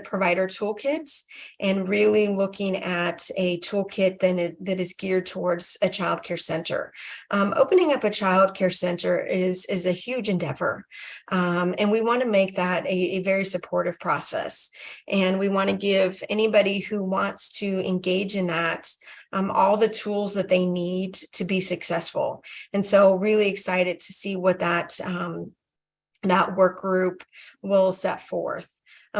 provider toolkits and really looking at a toolkit that is geared towards a child care center. Opening up a child care center is a huge endeavor, and we want to make that a very supportive process. And we want to give anybody who wants to engage in that all the tools that they need to be successful. And so really excited to see what that work group will set forth.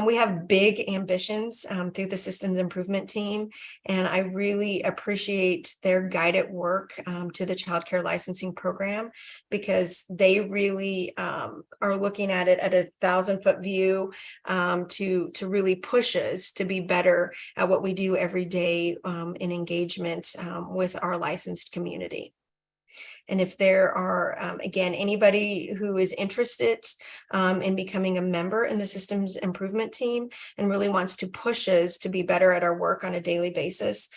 We have big ambitions through the systems improvement team, and I really appreciate their guided work to the child care licensing program, because they really are looking at it at a 1,000-foot view to really push us to be better at what we do every day in engagement with our licensed community. And if there are, again, anybody who is interested in becoming a member in the systems improvement team and really wants to push us to be better at our work on a daily basis,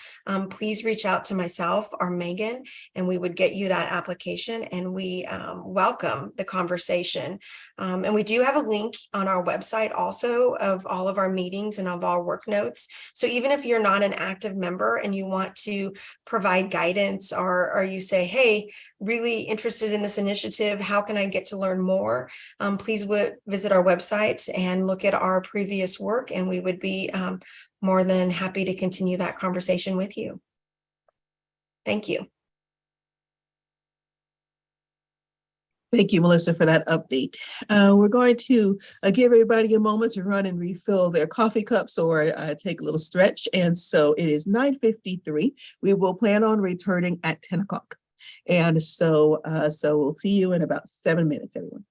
please reach out to myself or Megan, and we would get you that application, and we welcome the conversation. And we do have a link on our website also of all of our meetings and of our work notes. So even if you're not an active member and you want to provide guidance, or you say, hey, really interested in this initiative, how can I get to learn more? Please visit our website and look at our previous work, and we would be more than happy to continue that conversation with you. Thank you. Thank you, Melissa, for that update. We're going to give everybody a moment to run and refill their coffee cups or take a little stretch. And so it is 9:53. We will plan on returning at 10 o'clock. And so we'll see you in about 7 minutes, everyone.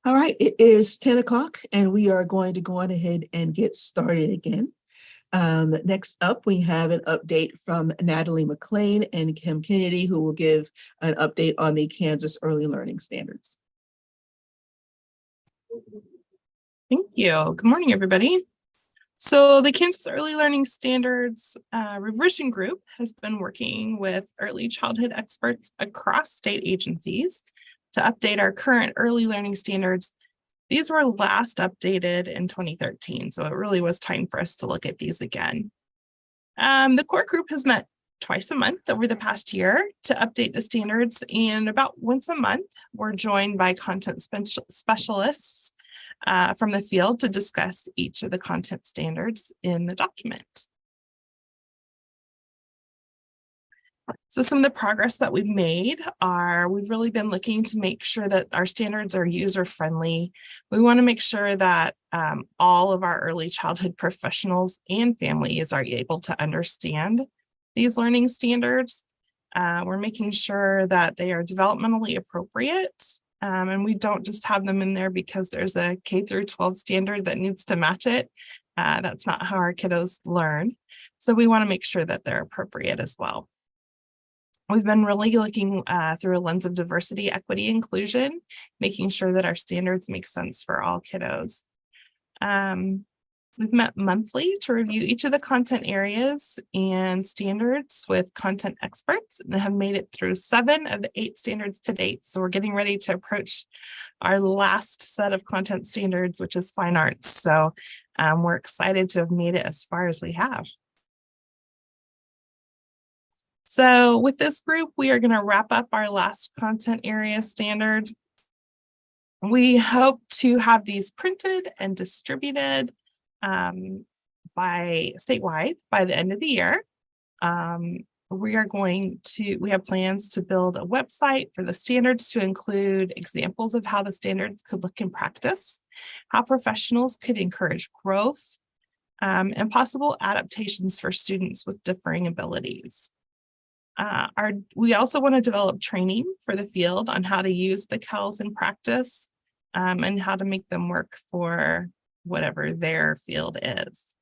All right, it is 10 o'clock and we are going to go on ahead and get started again. Next up, we have an update from Natalie McLean and Kim Kennedy, who will give an update on the Kansas Early Learning Standards. Thank you. Good morning, everybody. So the Kansas Early Learning Standards revision group has been working with early childhood experts across state agencies to update our current early learning standards. These were last updated in 2013, so it really was time for us to look at these again. The core group has met twice a month over the past year to update the standards, and about once a month, we're joined by content specialists from the field to discuss each of the content standards in the document. So some of the progress that we've made are we've really been looking to make sure that our standards are user-friendly. We want to make sure that all of our early childhood professionals and families are able to understand these learning standards. We're making sure that they are developmentally appropriate. And we don't just have them in there because there's a K through 12 standard that needs to match it. That's not how our kiddos learn. So we want to make sure that they're appropriate as well. We've been really looking through a lens of diversity, equity, inclusion, making sure that our standards make sense for all kiddos. We've met monthly to review each of the content areas and standards with content experts and have made it through 7 of the 8 standards to date. So we're getting ready to approach our last set of content standards, which is fine arts. So we're excited to have made it as far as we have. So with this group, we are going to wrap up our last content area standard. We hope to have these printed and distributed by statewide by the end of the year. We have plans to build a website for the standards to include examples of how the standards could look in practice, how professionals could encourage growth, and possible adaptations for students with differing abilities. We also want to develop training for the field on how to use the CELs in practice and how to make them work for whatever their field is.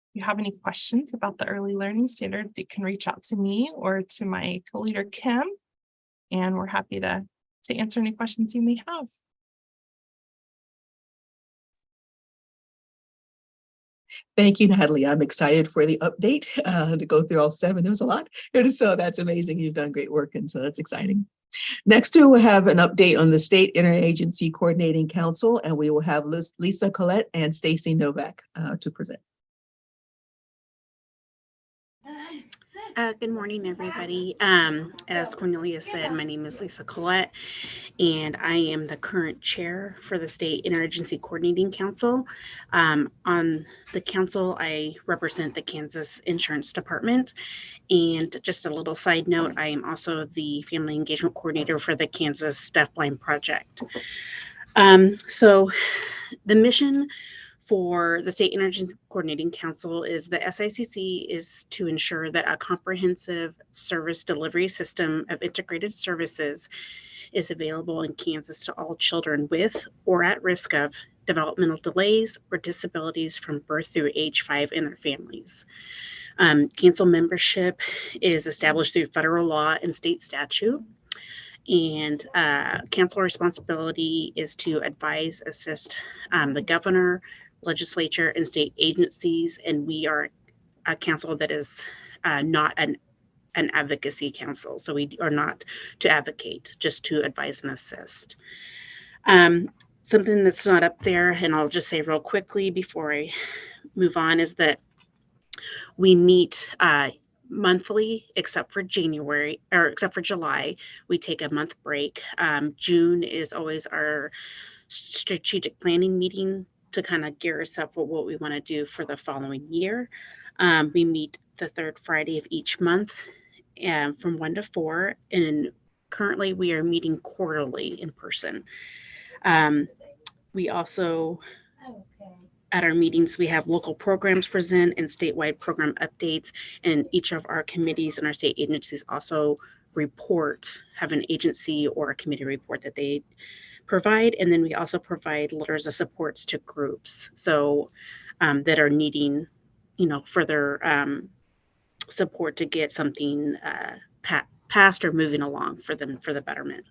If you have any questions about the early learning standards, you can reach out to me or to my co-leader, Kim, and we're happy to answer any questions you may have. Thank you, Natalie. I'm excited for the update to go through all 7. There was a lot. And so that's amazing. You've done great work. And so that's exciting. Next, we will have an update on the State Interagency Coordinating Council, and we will have Lisa Collette and Stacy Novak to present. Good morning, everybody. As Cornelia said, my name is Lisa Collette, and I am the current chair for the State Interagency Coordinating Council. On the council, I represent the Kansas Insurance Department. And just a little side note, I am also the Family Engagement Coordinator for the Kansas Deafblind Project. So the mission for the State Interagency Coordinating Council is the SICC is to ensure that a comprehensive service delivery system of integrated services is available in Kansas to all children with or at risk of developmental delays or disabilities from birth through age 5 in their families. Council membership is established through federal law and state statute. And council responsibility is to advise, assist the governor, legislature, and state agencies. And we are a council that is not an advocacy council. So we are not to advocate, just to advise and assist. Something that's not up there, and I'll just say real quickly before I move on, is that we meet monthly, except for July. We take a month break. June is always our strategic planning meeting to kind of gear us up for what we want to do for the following year. We meet the 3rd Friday of each month from 1 to 4, and currently we are meeting quarterly in person. We also, at our meetings, we have local programs present and statewide program updates, and each of our committees and our state agencies also have an agency or a committee report that they provide. And then we also provide letters of supports to groups. So that are needing, further support to get something passed or moving along for them for the betterment.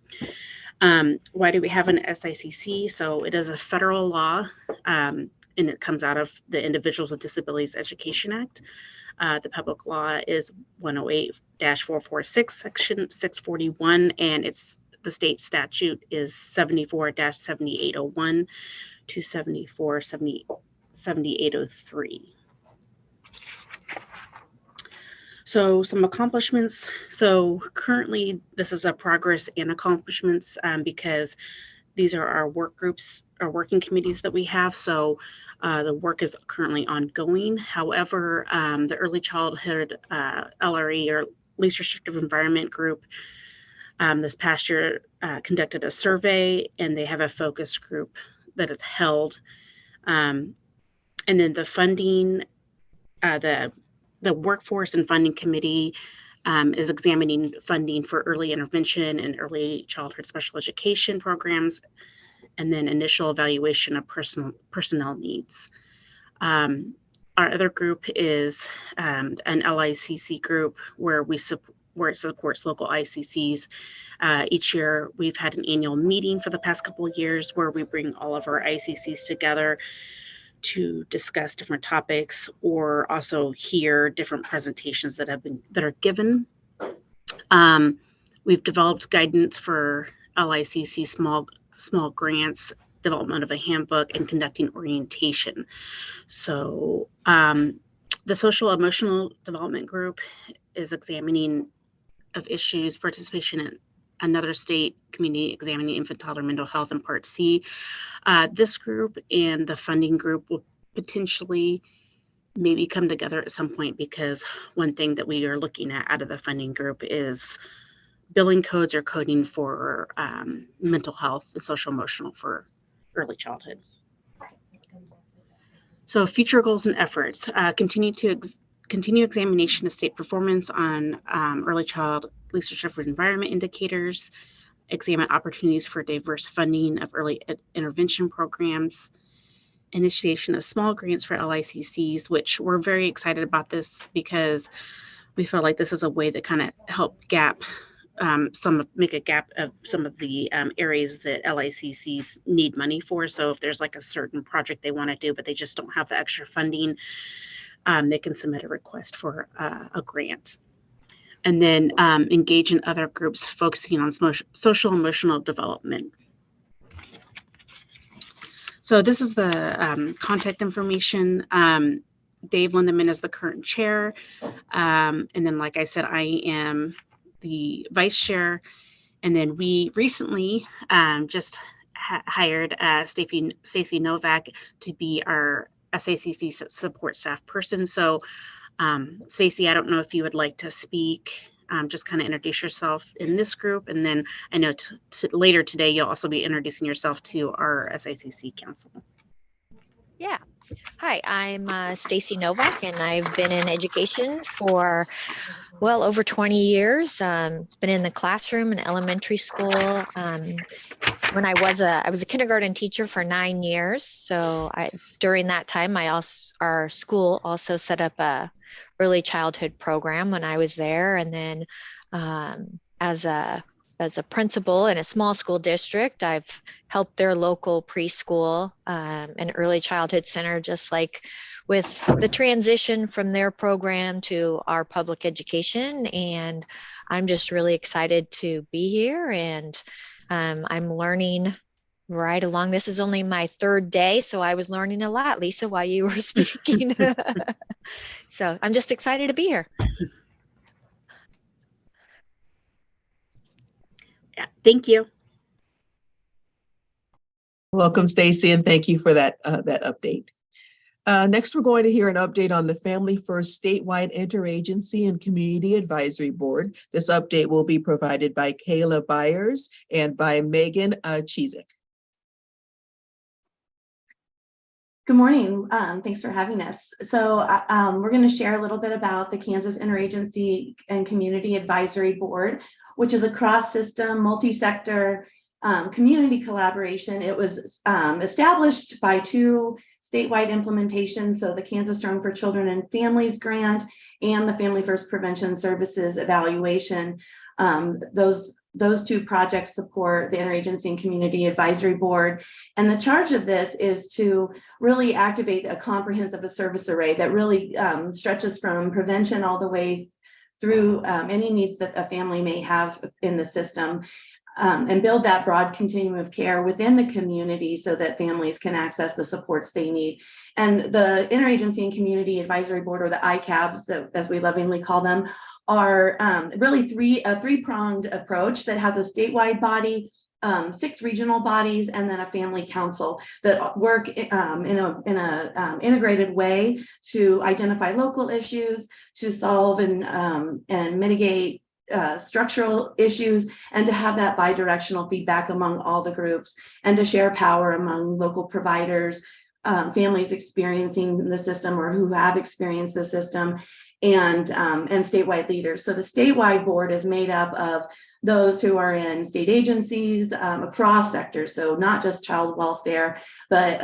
Why do we have an SICC? So it is a federal law, and it comes out of the Individuals with Disabilities Education Act. The public law is 108-446, section 641, and the state statute is 74-7801 to 7803. So some accomplishments. So currently, this is a progress and accomplishments because these are our work groups, our working committees that we have. So the work is currently ongoing. However, the Early Childhood LRE, or Least Restrictive Environment Group, this past year conducted a survey, and they have a focus group that is held. And then the funding, the Workforce and Funding Committee is examining funding for early intervention and early childhood special education programs, and then initial evaluation of personnel needs. Our other group is an LICC group where it supports local ICCs. Each year, we've had an annual meeting for the past couple of years where we bring all of our ICCs together to discuss different topics, or also hear different presentations that are given. We've developed guidance for LICC small grants, development of a handbook, and conducting orientation. So the Social Emotional Development Group is examining of issues, participation in another state community examining infant toddler mental health in Part C. This group and the funding group will potentially maybe come together at some point, because one thing that we are looking at out of the funding group is billing codes or coding for mental health and social emotional for early childhood. So future goals and efforts, continue examination of state performance on early child least restrictive environment indicators, examine opportunities for diverse funding of early intervention programs, initiation of small grants for LICCs, which we're very excited about this because we feel like this is a way that kind of help make a gap of some of the areas that LICCs need money for. So if there's like a certain project they want to do, but they just don't have the extra funding, they can submit a request for a grant. And then engage in other groups focusing on social emotional development. So this is the contact information. Dave Lindeman is the current chair. And then, like I said, I am the vice chair. And then we recently just hired Stacey Novak to be our SACC support staff person. So Stacey, I don't know if you would like to speak, just kind of introduce yourself in this group. And then I know later today, you'll also be introducing yourself to our SACC council. Yeah. Hi, I'm Stacey Novak, and I've been in education for well over 20 years. It's been in the classroom in elementary school. When I was a kindergarten teacher for 9 years. So during that time, our school also set up a early childhood program when I was there. And then as a principal in a small school district, I've helped their local preschool and early childhood center, just like with the transition from their program to our public education. And I'm just really excited to be here, and I'm learning right along. This is only my third day, so I was learning a lot, Lisa, while you were speaking. So I'm just excited to be here. Yeah, thank you. Welcome, Stacey, and thank you for that update. Next, we're going to hear an update on the Family First Statewide Interagency and Community Advisory Board. This update will be provided by Kayla Byers and by Megan Chizek. Good morning. Thanks for having us. So we're going to share a little bit about the Kansas Interagency and Community Advisory Board. which is a cross-system, multi-sector community collaboration. It was established by 2 statewide implementations, so the Kansas Strong for Children and Families grant and the Family First Prevention Services evaluation. Those 2 projects support the Interagency and Community Advisory Board. And the charge of this is to really activate a comprehensive service array that really stretches from prevention all the way through any needs that a family may have in the system. And build that broad continuum of care within the community so that families can access the supports they need. And the Interagency and Community Advisory Board, or the ICABs, as we lovingly call them, are really a 3-pronged approach that has a statewide body, 6 regional bodies, and then a family council that work in a integrated way to identify local issues, to solve and mitigate structural issues, and to have that bi-directional feedback among all the groups, and to share power among local providers, families experiencing the system or who have experienced the system, and statewide leaders. So the statewide board is made up of those who are in state agencies across sectors, so not just child welfare, but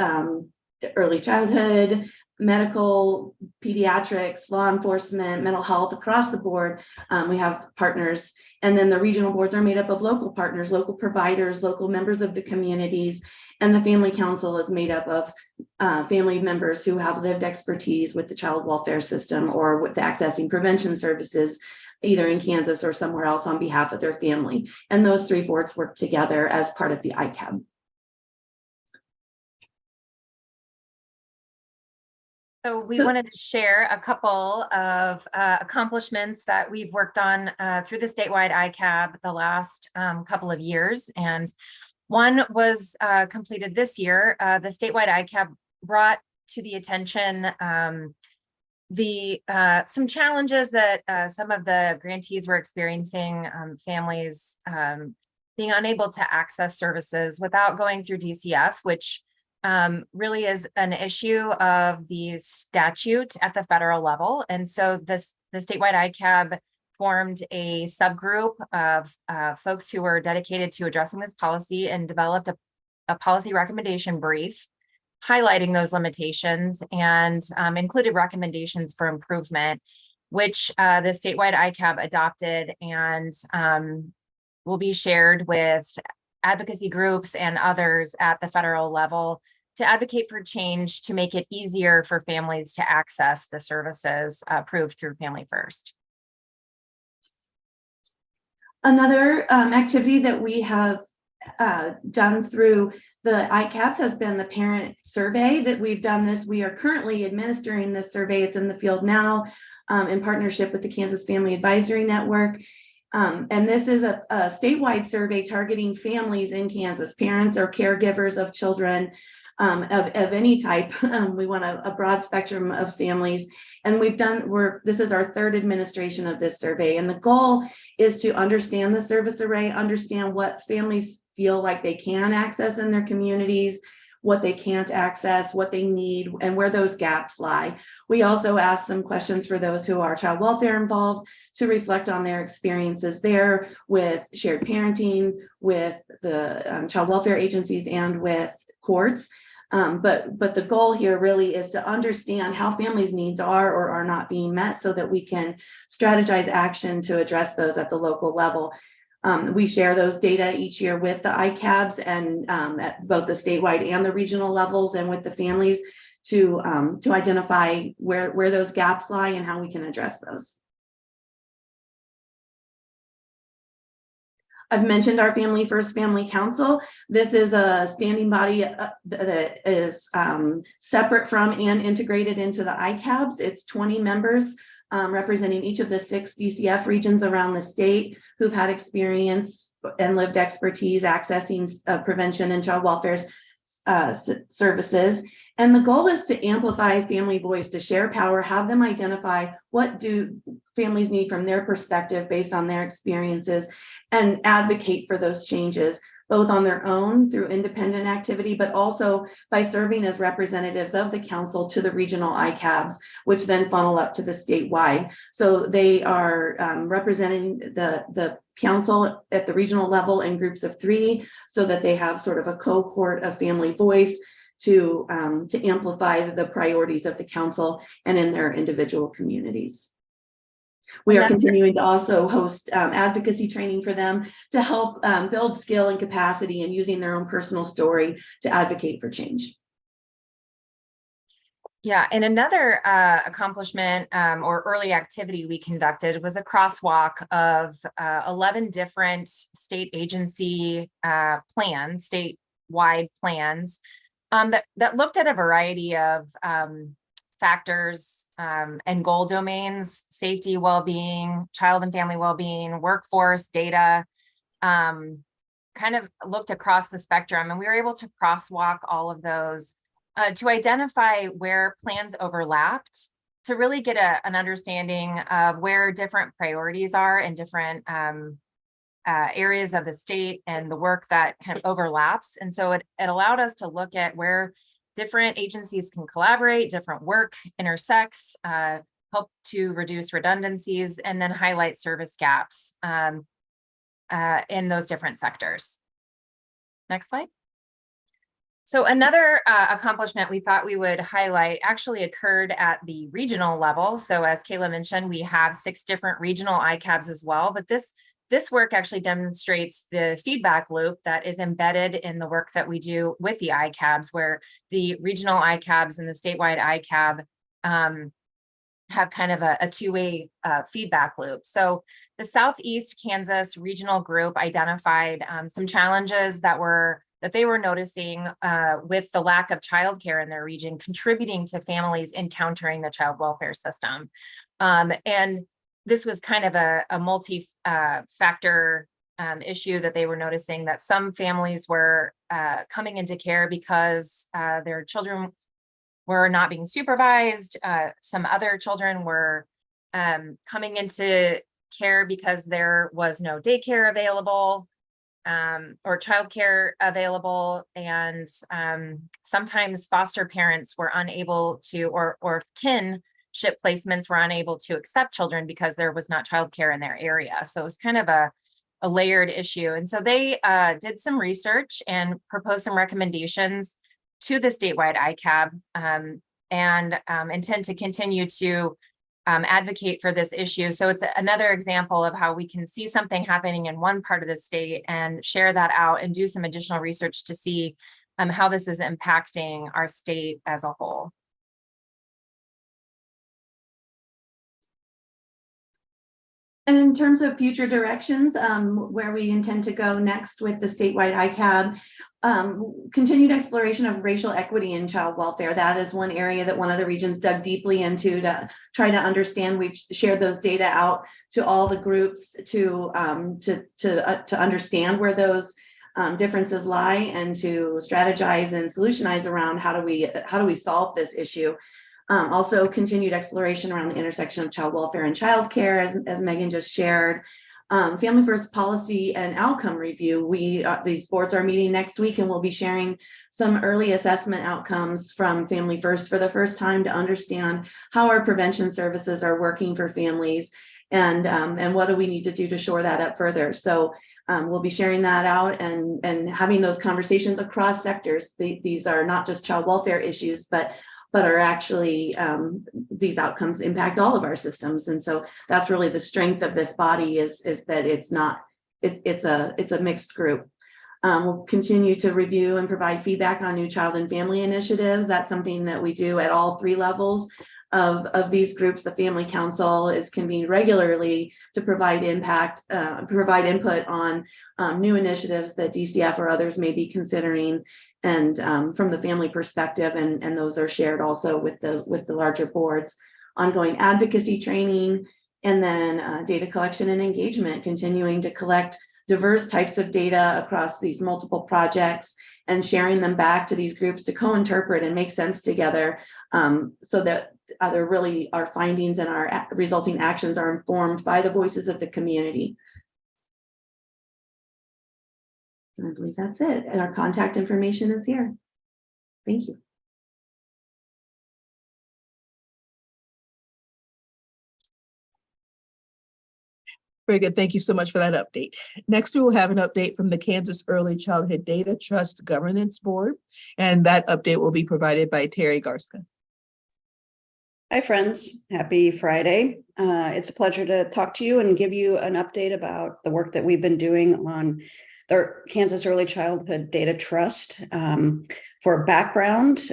early childhood, medical, pediatrics, law enforcement, mental health, across the board. We have partners, and then the regional boards are made up of local partners, local providers, local members of the communities, and the family council is made up of family members who have lived expertise with the child welfare system or with accessing prevention services, either in Kansas or somewhere else on behalf of their family. And those 3 boards work together as part of the ICAB. So we wanted to share a couple of accomplishments that we've worked on through the statewide ICAB the last couple of years. And one was completed this year. The statewide ICAB brought to the attention some challenges that some of the grantees were experiencing, families being unable to access services without going through DCF, which really is an issue of the statute at the federal level. And so the statewide ICAB formed a subgroup of folks who were dedicated to addressing this policy and developed a policy recommendation brief highlighting those limitations and included recommendations for improvement, which the statewide ICAB adopted and will be shared with advocacy groups and others at the federal level to advocate for change to make it easier for families to access the services approved through Family First. Another activity that we have done through the ICAPs has been the parent survey that we've done this. We are currently administering this survey. It's in the field now in partnership with the Kansas Family Advisory Network. And this is a statewide survey targeting families in Kansas, parents or caregivers of children of any type. We want a broad spectrum of families. And this is our 3rd administration of this survey. And the goal is to understand the service array, understand what families feel like they can access in their communities, what they can't access, what they need, and where those gaps lie. We also ask some questions for those who are child welfare involved to reflect on their experiences there with shared parenting, with the child welfare agencies, and with courts. But the goal here really is to understand how families' needs are or are not being met so that we can strategize action to address those at the local level. We share those data each year with the ICABs and at both the statewide and the regional levels, and with the families to identify where those gaps lie and how we can address those. I've mentioned our Family First Family Council. This is a standing body that is separate from and integrated into the ICABs. It's 20 members representing each of the 6 DCF regions around the state who've had experience and lived expertise accessing prevention and child welfare services. And the goal is to amplify family voice, to share power, have them identify what do families need from their perspective based on their experiences, and advocate for those changes, both on their own through independent activity, but also by serving as representatives of the council to the regional ICABs, which then funnel up to the statewide. So they are representing the council at the regional level in groups of 3 so that they have sort of a cohort of family voice to amplify the priorities of the council and in their individual communities. We are continuing to also host advocacy training for them to help build skill and capacity and using their own personal story to advocate for change. Yeah, and another accomplishment or early activity we conducted was a crosswalk of 11 different state agency plans, statewide plans that looked at a variety of factors and goal domains: safety, well-being, child and family well-being, workforce, data, kind of looked across the spectrum. And we were able to crosswalk all of those to identify where plans overlapped, to really get an understanding of where different priorities are in different areas of the state and the work that kind of overlaps. And so it allowed us to look at where different agencies can collaborate, different work intersects, help to reduce redundancies, and then highlight service gaps in those different sectors. Next slide. So another accomplishment we thought we would highlight actually occurred at the regional level. So as Kayla mentioned, we have 6 different regional ICABs as well, but this work actually demonstrates the feedback loop that is embedded in the work that we do with the ICABs, where the regional ICABs and the statewide ICAB have kind of a two-way feedback loop. So the Southeast Kansas Regional Group identified some challenges that they were noticing with the lack of childcare in their region, contributing to families encountering the child welfare system. And this was kind of a multi-factor issue that they were noticing, that some families were coming into care because their children were not being supervised. Some other children were coming into care because there was no daycare available or childcare available. And sometimes foster parents were unable to, or kinship placements were unable to accept children because there was not childcare in their area. So it was kind of a layered issue. And so they did some research and proposed some recommendations to the statewide ICAB and intend to continue to advocate for this issue. So it's another example of how we can see something happening in one part of the state and share that out and do some additional research to see how this is impacting our state as a whole. And in terms of future directions, where we intend to go next with the statewide ICAB, continued exploration of racial equity in child welfare. That is one area that one of the regions dug deeply into to try to understand. We've shared those data out to all the groups to understand where those differences lie and to strategize and solutionize around how do we solve this issue. Also continued exploration around the intersection of child welfare and childcare, as Megan just shared. Family First policy and outcome review. These boards are meeting next week, and we'll be sharing some early assessment outcomes from Family First for the first time to understand how our prevention services are working for families, and what do we need to do to shore that up further. So we'll be sharing that out and having those conversations across sectors. These are not just child welfare issues, but are actually these outcomes impact all of our systems. And so that's really the strength of this body is that it's a mixed group. We'll continue to review and provide feedback on new child and family initiatives. That's something that we do at all 3 levels of these groups. The Family Council is convened regularly to provide input on new initiatives that DCF or others may be considering, and from the family perspective, and those are shared also with the larger boards. Ongoing advocacy training, and then data collection and engagement, continuing to collect diverse types of data across these multiple projects and sharing them back to these groups to co-interpret and make sense together, so that our findings and our resulting actions are informed by the voices of the community. And I believe that's it. And our contact information is here. Thank you. Very good. Thank you so much for that update. Next, we will have an update from the Kansas Early Childhood Data Trust Governance Board, and that update will be provided by Terry Garska. Hi, friends. Happy Friday. It's a pleasure to talk to you and give you an update about the work that we've been doing on the Kansas Early Childhood Data Trust. For background,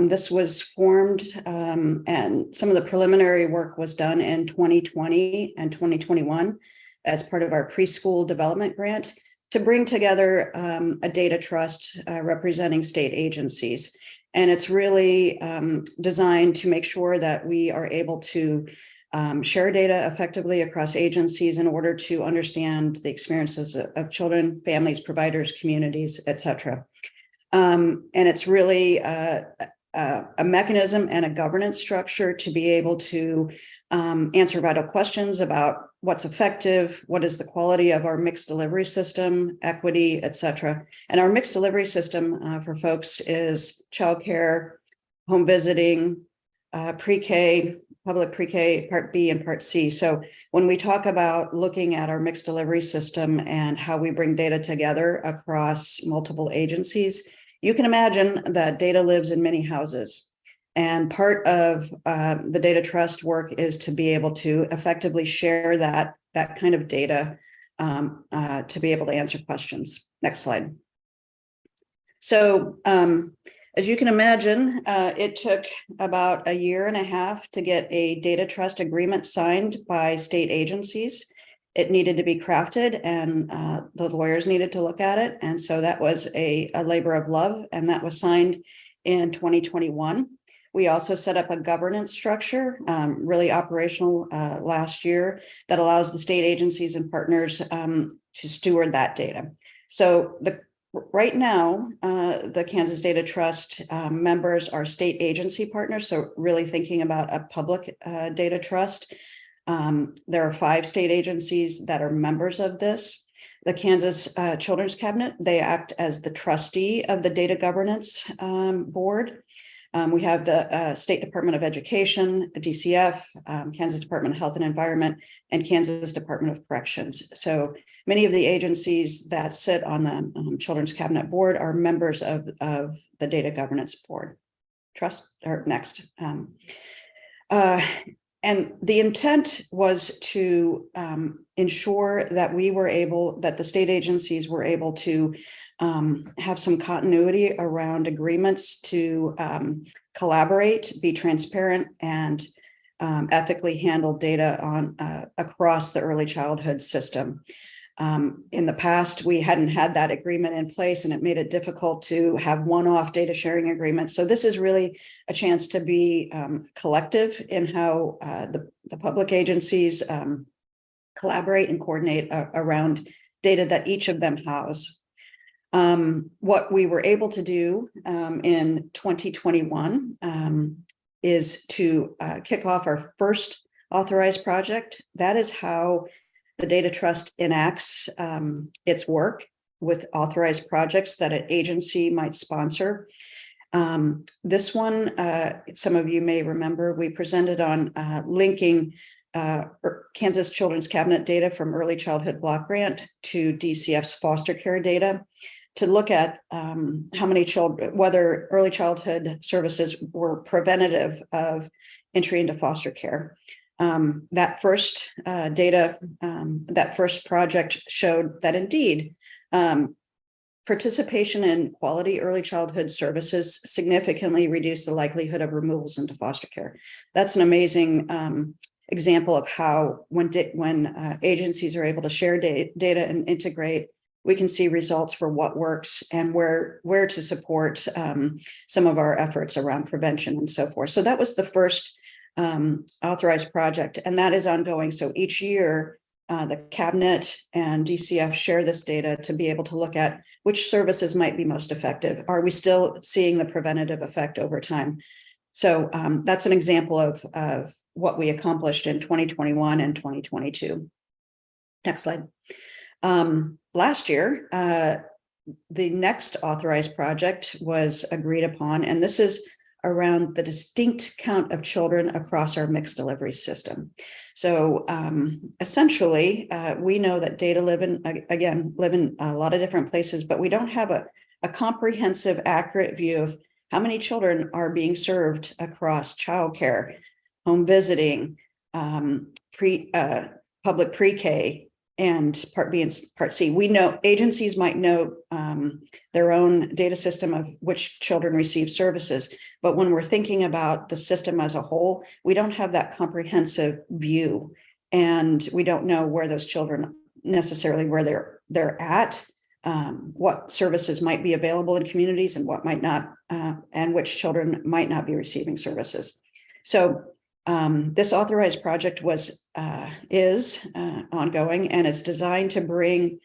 this was formed and some of the preliminary work was done in 2020 and 2021 as part of our preschool development grant to bring together a data trust representing state agencies. And it's really designed to make sure that we are able to share data effectively across agencies in order to understand the experiences of children, families, providers, communities, et cetera. And it's really a mechanism and a governance structure to be able to answer vital questions about what's effective, what is the quality of our mixed delivery system, equity, et cetera. And our mixed delivery system for folks is childcare, home visiting, pre-K, public pre-K, Part B and Part C. So when we talk about looking at our mixed delivery system and how we bring data together across multiple agencies, you can imagine that data lives in many houses. And part of the data trust work is to be able to effectively share that kind of data to be able to answer questions. Next slide. So as you can imagine, it took about 1.5 years to get a data trust agreement signed by state agencies. It needed to be crafted and the lawyers needed to look at it. And so that was a labor of love, and that was signed in 2021. We also set up a governance structure, really operational last year, that allows the state agencies and partners to steward that data. So right now, the Kansas Data Trust members are state agency partners, so really thinking about a public data trust. There are 5 state agencies that are members of this. The Kansas Children's Cabinet, they act as the trustee of the Data Governance Board. We have the State Department of Education, the DCF, Kansas Department of Health and Environment, and Kansas Department of Corrections. So many of the agencies that sit on the Children's Cabinet Board are members of the Data Governance Board. Trust, or next. And the intent was to ensure that that the state agencies were able to have some continuity around agreements to collaborate, be transparent, and ethically handle data on across the early childhood system. In the past, we hadn't had that agreement in place, and it made it difficult to have one-off data sharing agreements. So this is really a chance to be collective in how the public agencies collaborate and coordinate around data that each of them house. What we were able to do in 2021 is to kick off our first authorized project. That is how the Data Trust enacts its work with authorized projects that an agency might sponsor. This one, some of you may remember, we presented on linking Kansas Children's Cabinet data from Early Childhood Block Grant to DCF's foster care data to look at how many children, whether early childhood services were preventative of entry into foster care. That first data, that first project showed that indeed participation in quality early childhood services significantly reduced the likelihood of removals into foster care. That's an amazing example of how when agencies are able to share data and integrate, we can see results for what works and where to support some of our efforts around prevention and so forth. So that was the first authorized project, and that is ongoing. So each year, the cabinet and DCF share this data to be able to look at which services might be most effective. Are we still seeing the preventative effect over time? So that's an example of what we accomplished in 2021 and 2022. Next slide. Last year, the next authorized project was agreed upon, and this is around the distinct count of children across our mixed delivery system. So essentially, we know that data live in a lot of different places, but we don't have a comprehensive, accurate view of how many children are being served across childcare, home visiting, public pre-K, and Part B and Part C. We know agencies might know their own data system of which children receive services, but when we're thinking about the system as a whole, we don't have that comprehensive view, and we don't know where those children necessarily where they're at, what services might be available in communities and what might not, and which children might not be receiving services. So this authorized project is ongoing, and it's designed to bring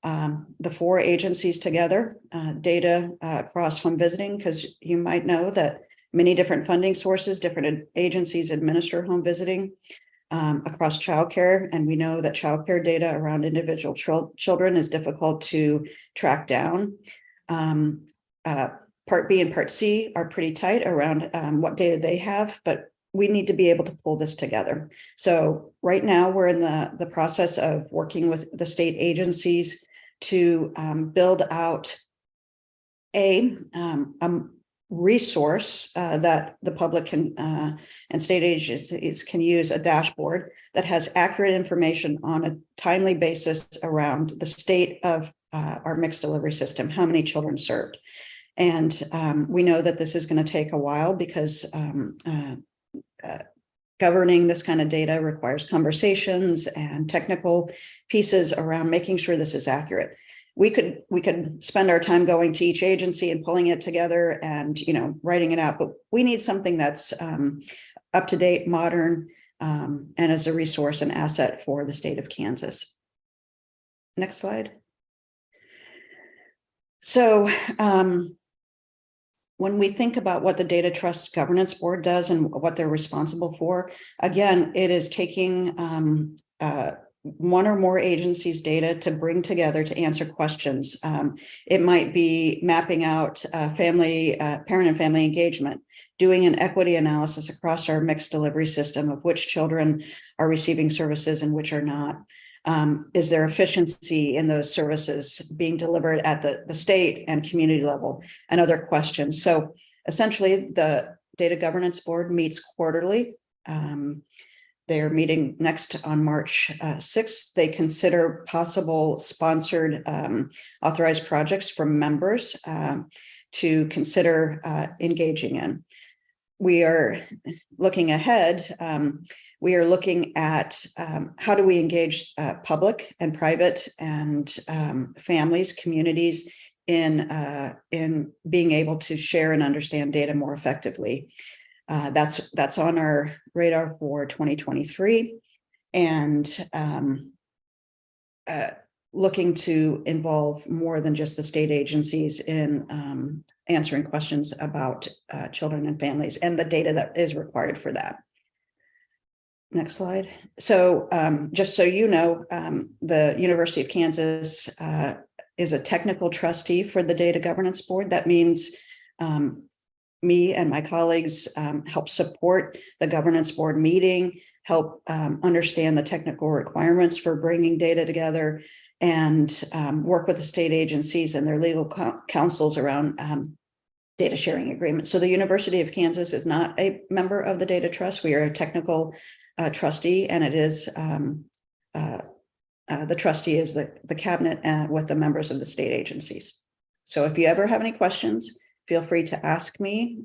the 4 agencies together, data across home visiting, because you might know that many different funding sources, different agencies administer home visiting, across childcare, and we know that childcare data around individual children is difficult to track down. Part B and Part C are pretty tight around what data they have, but we need to be able to pull this together. So right now we're in the process of working with the state agencies to build out a resource that the public can and state agencies can use, a dashboard that has accurate information on a timely basis around the state of our mixed delivery system, how many children served. And we know that this is going to take a while because governing this kind of data requires conversations and technical pieces around making sure this is accurate. We could spend our time going to each agency and pulling it together and, you know, writing it out, but we need something that's up to date, modern, and as a resource and asset for the state of Kansas. Next slide. So when we think about what the Data Trust Governance Board does and what they're responsible for, again, it is taking one or more agencies' data to bring together to answer questions. It might be mapping out parent and family engagement, doing an equity analysis across our mixed delivery system of which children are receiving services and which are not. Is there efficiency in those services being delivered at the state and community level, and other questions? So essentially, the Data Governance Board meets quarterly. They're meeting next on March 6th. They consider possible sponsored authorized projects from members to consider engaging in. We are looking ahead. We are looking at how do we engage public and private and families, communities in being able to share and understand data more effectively. That's on our radar for 2023, and looking to involve more than just the state agencies in answering questions about children and families and the data that is required for that. Next slide. So just so you know, the University of Kansas is a technical trustee for the Data Governance Board. That means me and my colleagues help support the governance board meeting, help understand the technical requirements for bringing data together, and work with the state agencies and their legal counsels around data sharing agreements. So the University of Kansas is not a member of the Data Trust. We are a technical trustee, and it is the trustee is the cabinet with the members of the state agencies. So if you ever have any questions, feel free to ask me.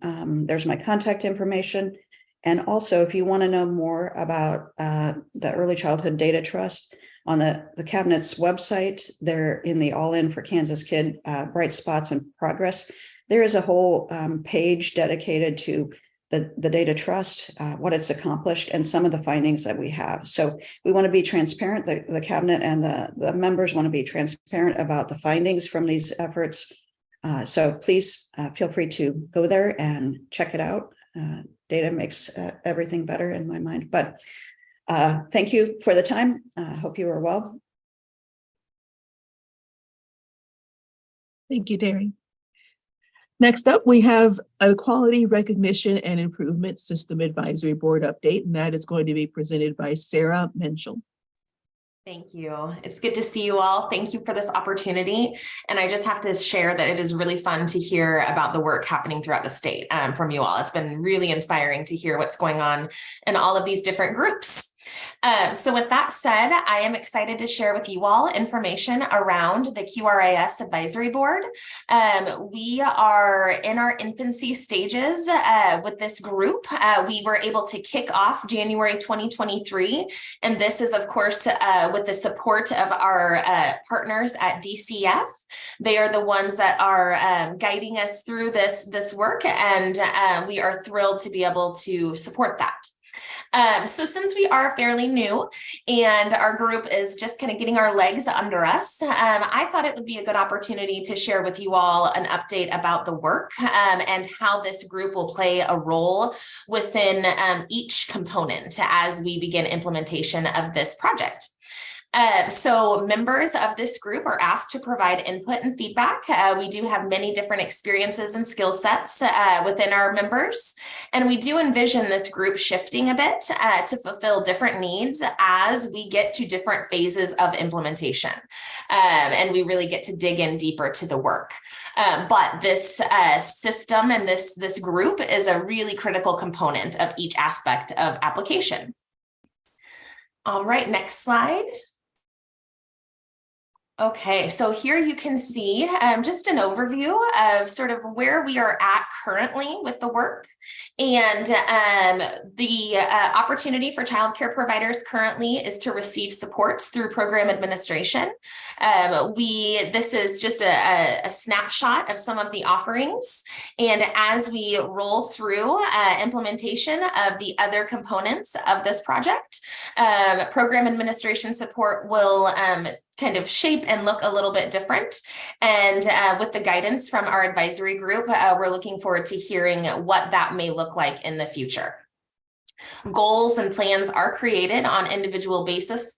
There's my contact information. And also, if you want to know more about the Early Childhood Data Trust, on the cabinet's website, they're in the All In for Kansas Kid Bright Spots and Progress. There is a whole page dedicated to the Data Trust, what it's accomplished, and some of the findings that we have. So we want to be transparent. The cabinet and the members want to be transparent about the findings from these efforts. So please feel free to go there and check it out. Data makes everything better in my mind. But thank you for the time. Hope you are well. Thank you, Terry. Next up, we have a Quality Recognition and Improvement System Advisory Board update, and that is going to be presented by Sarah Menschel. Thank you. It's good to see you all. Thank you for this opportunity. And I just have to share that it is really fun to hear about the work happening throughout the state from you all. It's been really inspiring to hear what's going on in all of these different groups. So with that said, I am excited to share with you all information around the QRIS Advisory Board. We are in our infancy stages with this group. We were able to kick off January 2023, and this is, of course, with the support of our partners at DCF. They are the ones that are guiding us through this work, and we are thrilled to be able to support that. So since we are fairly new and our group is just kind of getting our legs under us, I thought it would be a good opportunity to share with you all an update about the work and how this group will play a role within each component as we begin implementation of this project. So members of this group are asked to provide input and feedback. We do have many different experiences and skill sets within our members, and we do envision this group shifting a bit to fulfill different needs as we get to different phases of implementation, and we really get to dig in deeper to the work. But this system and this group is a really critical component of each aspect of application. All right, next slide. Okay, so here you can see just an overview of sort of where we are at currently with the work, and the opportunity for childcare providers currently is to receive supports through program administration. This is just a snapshot of some of the offerings, and as we roll through implementation of the other components of this project, program administration support will kind of shape and look a little bit different. And with the guidance from our advisory group, we're looking forward to hearing what that may look like in the future. Goals and plans are created on individual basis,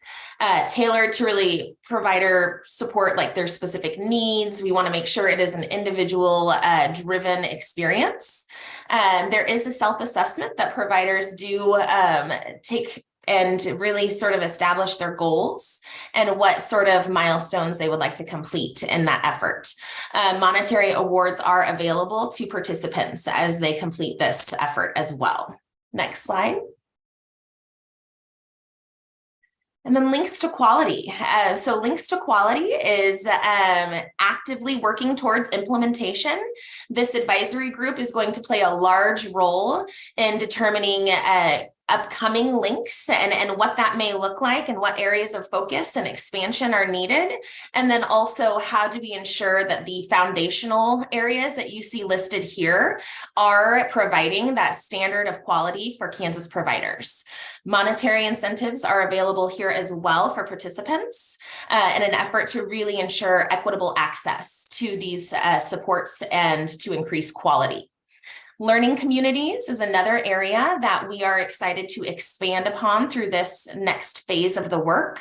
tailored to really provider support like their specific needs. We want to make sure it is an individual driven experience. There is a self-assessment that providers do take and really sort of establish their goals and what sort of milestones they would like to complete in that effort. Monetary awards are available to participants as they complete this effort as well. Next slide. And then links to quality. So links to quality is actively working towards implementation. This advisory group is going to play a large role in determining upcoming links and what that may look like and what areas of focus and expansion are needed. And then also, how do we ensure that the foundational areas that you see listed here are providing that standard of quality for Kansas providers. Monetary incentives are available here as well for participants in an effort to really ensure equitable access to these supports and to increase quality. Learning communities is another area that we are excited to expand upon through this next phase of the work.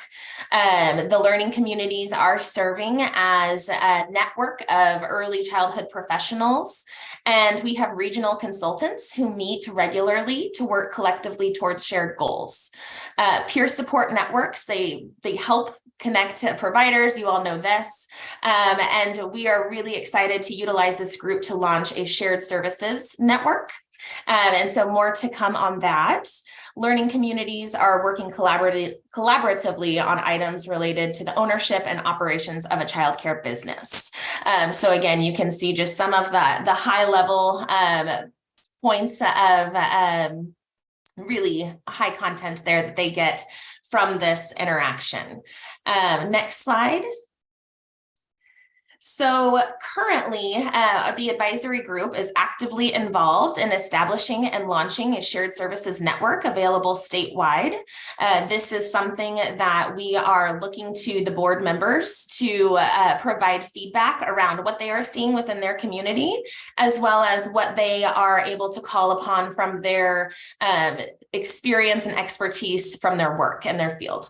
The learning communities are serving as a network of early childhood professionals, and we have regional consultants who meet regularly to work collectively towards shared goals. Peer support networks, they help connect to providers. You all know this. And we are really excited to utilize this group to launch a shared services network. And so more to come on that. Learning communities are working collaboratively on items related to the ownership and operations of a childcare business. So again, you can see just some of the high level points of really high content there that they get from this interaction. Next slide. So currently, the advisory group is actively involved in establishing and launching a shared services network available statewide. This is something that we are looking to the board members to provide feedback around what they are seeing within their community, as well as what they are able to call upon from their experience and expertise from their work and their field.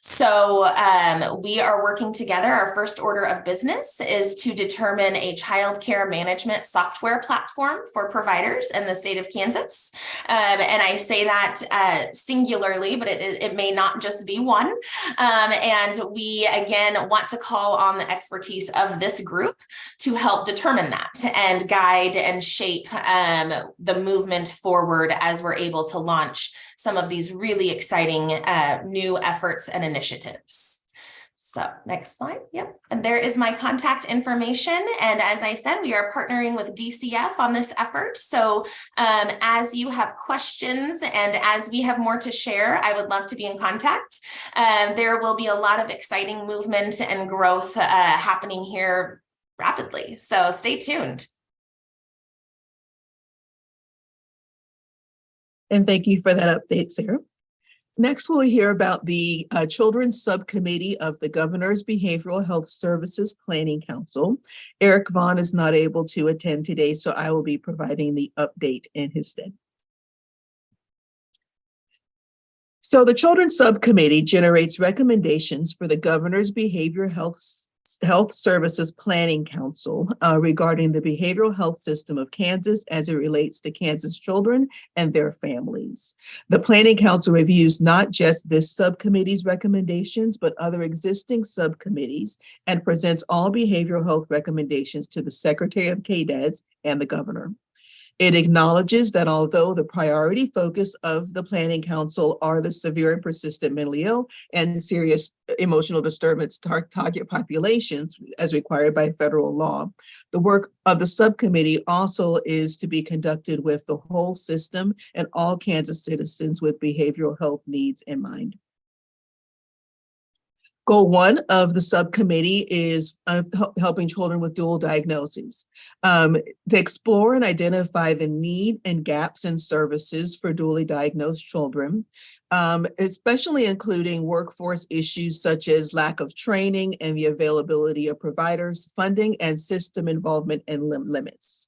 So we are working together. Our first order of business is to determine a child care management software platform for providers in the state of Kansas. And I say that singularly, but it may not just be one. And we, again, want to call on the expertise of this group to help determine that and guide and shape the movement forward as we're able to launch some of these really exciting new efforts and initiatives. So next slide. Yep. And there is my contact information. And as I said, we are partnering with DCF on this effort. So as you have questions and as we have more to share, I would love to be in contact. There will be a lot of exciting movement and growth happening here rapidly. So stay tuned. And thank you for that update, Sarah. Next, we'll hear about the Children's Subcommittee of the Governor's Behavioral Health Services Planning Council. Eric Vaughn is not able to attend today, so I will be providing the update in his stead. So the Children's Subcommittee generates recommendations for the Governor's Behavioral Health Services Planning Council regarding the behavioral health system of Kansas as it relates to Kansas children and their families. The Planning Council reviews not just this subcommittee's recommendations, but other existing subcommittees and presents all behavioral health recommendations to the Secretary of KDAS and the Governor. It acknowledges that although the priority focus of the Planning Council are the severe and persistent mentally ill and serious emotional disturbance target populations as required by federal law, the work of the subcommittee also is to be conducted with the whole system and all Kansas citizens with behavioral health needs in mind. Goal 1 of the subcommittee is helping children with dual diagnoses, to explore and identify the need and gaps in services for dually diagnosed children, especially including workforce issues such as lack of training and the availability of providers, funding, and system involvement and limits.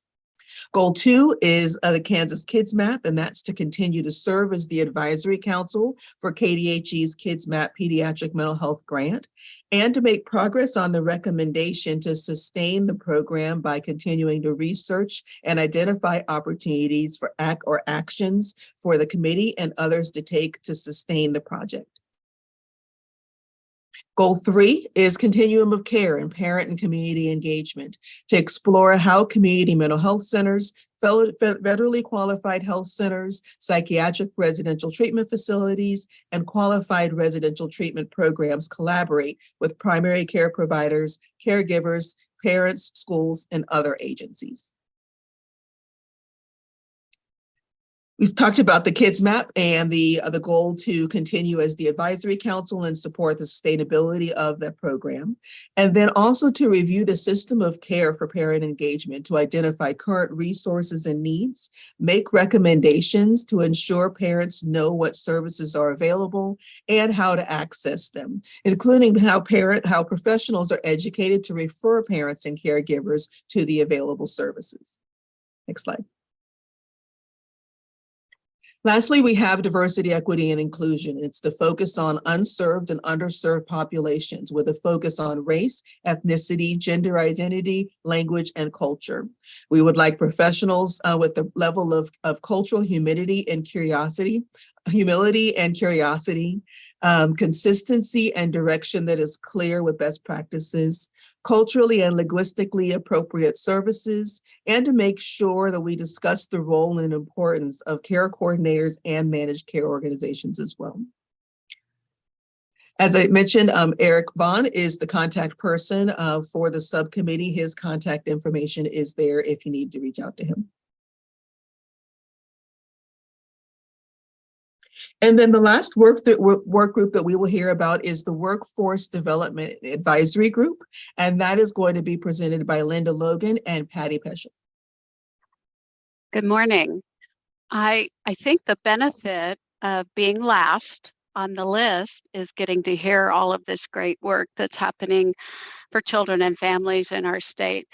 Goal 2 is the Kansas Kids Map, and that's to continue to serve as the advisory council for KDHE's Kids Map Pediatric Mental Health Grant, and to make progress on the recommendation to sustain the program by continuing to research and identify opportunities for actions for the committee and others to take to sustain the project. Goal 3 is continuum of care and parent and community engagement to explore how community mental health centers, federally qualified health centers, psychiatric residential treatment facilities, and qualified residential treatment programs collaborate with primary care providers, caregivers, parents, schools, and other agencies. We've talked about the Kids Map and the goal to continue as the advisory council and support the sustainability of that program. And then also to review the system of care for parent engagement to identify current resources and needs, make recommendations to ensure parents know what services are available and how to access them, including how professionals are educated to refer parents and caregivers to the available services. Next slide. Lastly, we have diversity, equity, and inclusion. It's the focus on unserved and underserved populations with a focus on race, ethnicity, gender identity, language, and culture. We would like professionals with the level of cultural humility and curiosity, consistency and direction that is clear with best practices, culturally and linguistically appropriate services, and to make sure that we discuss the role and importance of care coordinators and managed care organizations as well. As I mentioned, Eric Vaughn is the contact person for the subcommittee. His contact information is there if you need to reach out to him. And then the last work group that we will hear about is the Workforce Development Advisory Group, and that is going to be presented by Linda Logan and Patty Peschel. Good morning. I think the benefit of being last on the list is getting to hear all of this great work that's happening for children and families in our state.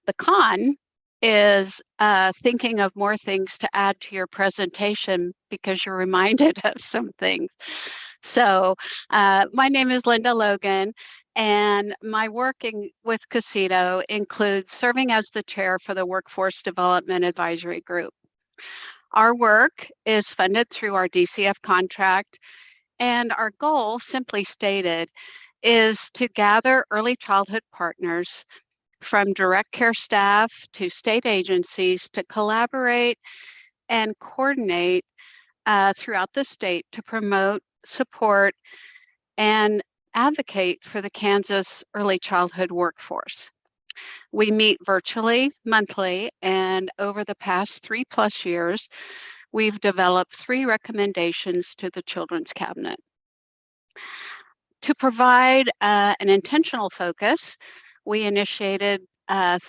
The con is thinking of more things to add to your presentation because you're reminded of some things. So my name is Linda Logan, and my working with Casito includes serving as the chair for the Workforce Development Advisory Group. Our work is funded through our DCF contract, and our goal, simply stated, is to gather early childhood partners from direct care staff to state agencies to collaborate and coordinate throughout the state to promote, support, and advocate for the Kansas early childhood workforce. We meet virtually monthly, and over the past 3+ years, we've developed 3 recommendations to the Children's Cabinet. To provide an intentional focus, we initiated 4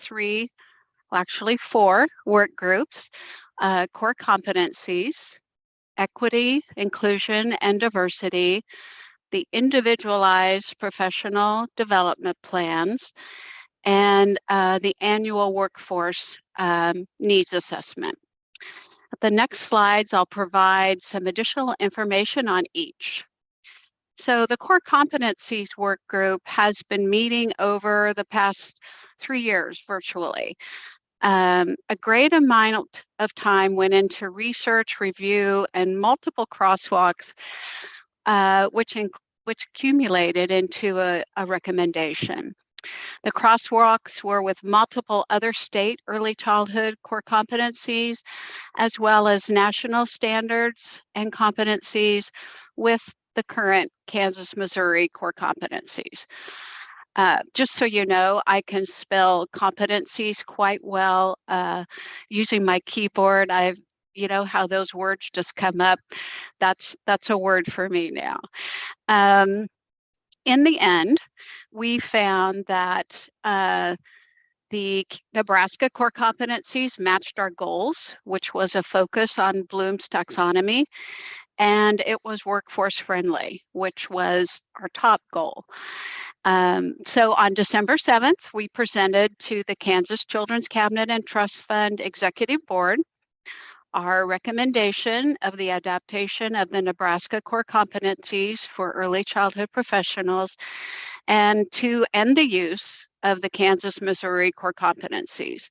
work groups, core competencies, equity, inclusion, and diversity, the individualized professional development plans, and the annual workforce needs assessment. The next slides, I'll provide some additional information on each. So the core competencies work group has been meeting over the past 3 years virtually. A great amount of time went into research, review, and multiple crosswalks, which accumulated into a recommendation. The crosswalks were with multiple other state early childhood core competencies, as well as national standards and competencies with the current Kansas, Missouri core competencies. Just so you know, I can spell competencies quite well using my keyboard. You know how those words just come up. That's a word for me now. In the end, we found that the Nebraska core competencies matched our goals, which was a focus on Bloom's taxonomy, and it was workforce friendly, which was our top goal. So on December 7th, we presented to the Kansas Children's Cabinet and Trust Fund Executive Board our recommendation of the adaptation of the Nebraska core competencies for early childhood professionals and to end the use of the Kansas, Missouri core competencies.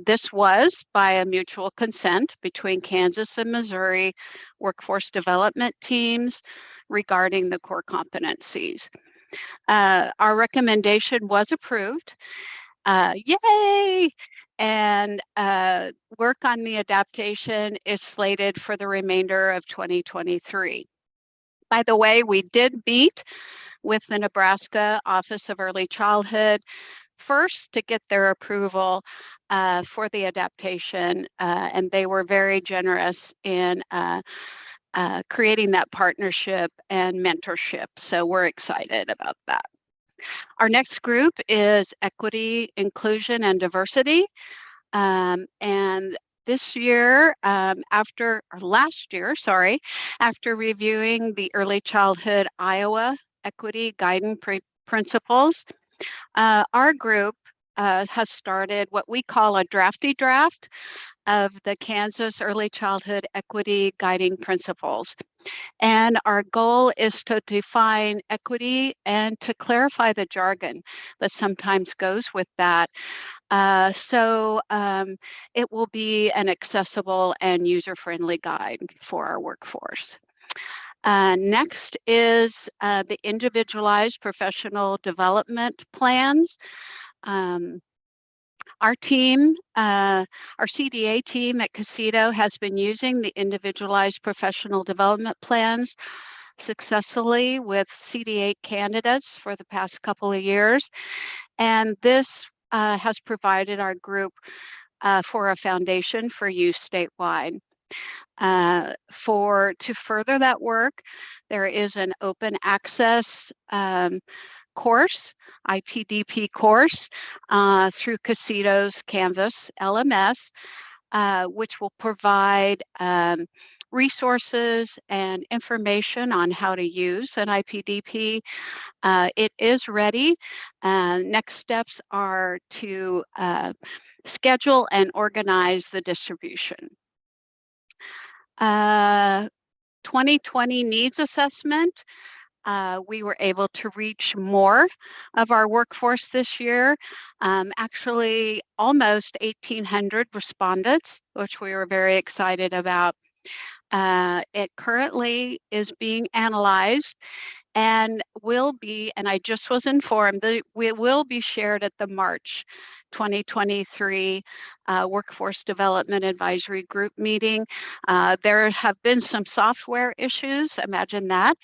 This was by a mutual consent between Kansas and Missouri workforce development teams regarding the core competencies. Our recommendation was approved. Yay! And work on the adaptation is slated for the remainder of 2023. By the way, we did meet with the Nebraska Office of Early Childhood first to get their approval for the adaptation, and they were very generous in creating that partnership and mentorship. So we're excited about that. Our next group is equity, inclusion, and diversity. And last year, after reviewing the Early Childhood Iowa Equity Guiding Principles, our group has started what we call a drafty draft of the Kansas Early Childhood Equity Guiding Principles. And our goal is to define equity and to clarify the jargon that sometimes goes with that. So it will be an accessible and user-friendly guide for our workforce. Next is the individualized professional development plans. Our team, our CDA team at Casito has been using the individualized professional development plans successfully with CDA candidates for the past couple of years. And this has provided our group for a foundation for use statewide. To further that work, there is an open access course, IPDP course through Casito's Canvas LMS, which will provide resources and information on how to use an IPDP. It is ready. Next steps are to schedule and organize the distribution. 2020 needs assessment. We were able to reach more of our workforce this year, actually almost 1,800 respondents, which we were very excited about. It currently is being analyzed and will be, and I just was informed that we will be shared at the March 2023 Workforce Development Advisory Group meeting. There have been some software issues, imagine that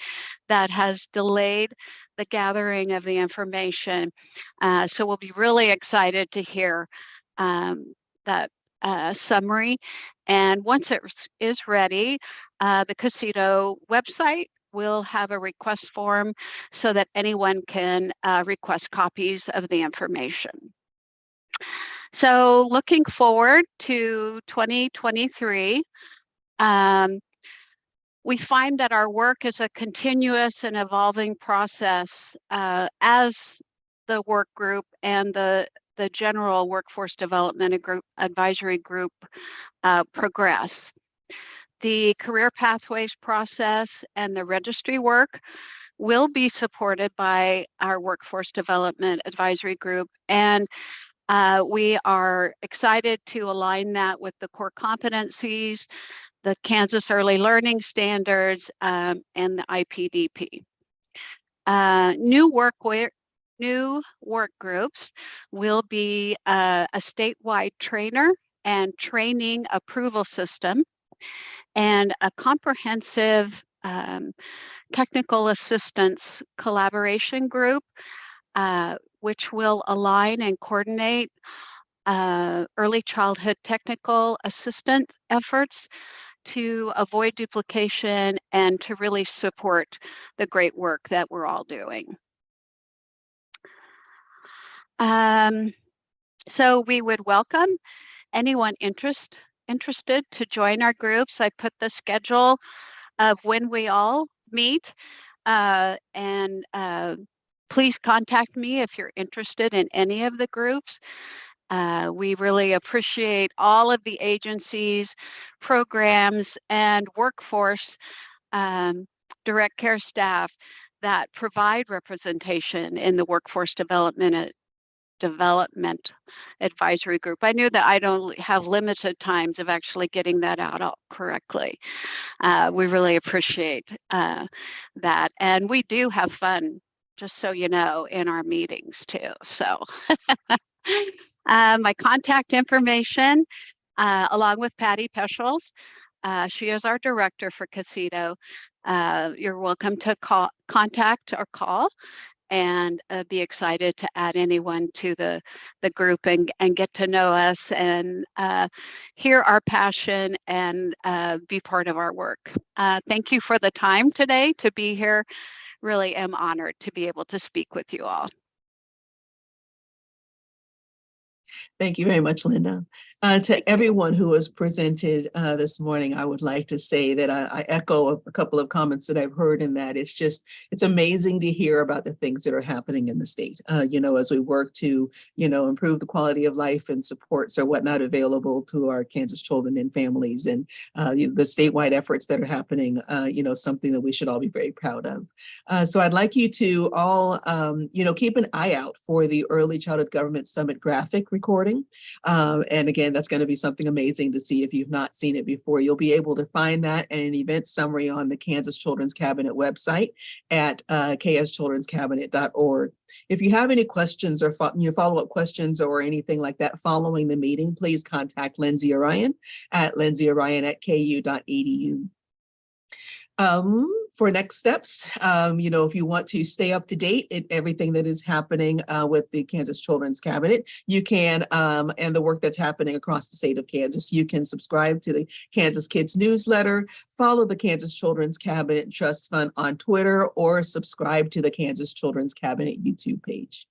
has delayed the gathering of the information. So we'll be really excited to hear that summary. And once it is ready, the Casito website will have a request form so that anyone can request copies of the information. So looking forward to 2023, we find that our work is a continuous and evolving process as the work group and the general workforce development advisory group progress. The career pathways process and the registry work will be supported by our workforce development advisory group, and we are excited to align that with the core competencies, the Kansas Early Learning Standards, and the IPDP. New work groups will be a statewide trainer and training approval system, and a comprehensive technical assistance collaboration group, which will align and coordinate early childhood technical assistance efforts to avoid duplication and to really support the great work that we're all doing. So we would welcome anyone interested to join our groups. I put the schedule of when we all meet, and please contact me if you're interested in any of the groups. We really appreciate all of the agencies, programs, and workforce direct care staff that provide representation in the workforce development advisory group. I knew that I don't have limited times of actually getting that out correctly. We really appreciate that. And we do have fun, just so you know, in our meetings too. So my contact information, along with Patty Peschels, she is our director for Casito. You're welcome to contact or call, and be excited to add anyone to the group and get to know us and hear our passion and be part of our work. Thank you for the time today to be here. Really am honored to be able to speak with you all. Thank you very much, Linda. To everyone who was presented this morning, I would like to say that I echo a couple of comments that I've heard in that. It's amazing to hear about the things that are happening in the state, as we work to, improve the quality of life and supports or whatnot available to our Kansas children and families, and the statewide efforts that are happening, something that we should all be very proud of. So I'd like you to all, keep an eye out for the Early Childhood Government Summit graphic recording. And again, that's going to be something amazing to see if you've not seen it before. You'll be able to find that and an event summary on the Kansas Children's Cabinet website at kschildrenscabinet.org. If you have any questions or follow-up questions or anything like that following the meeting, please contact Lindsay Orion at lindsayorion@ku.edu. For next steps, if you want to stay up to date in everything that is happening with the Kansas Children's Cabinet, you can, and the work that's happening across the state of Kansas, you can subscribe to the Kansas Kids newsletter, follow the Kansas Children's Cabinet Trust Fund on Twitter, or subscribe to the Kansas Children's Cabinet YouTube page.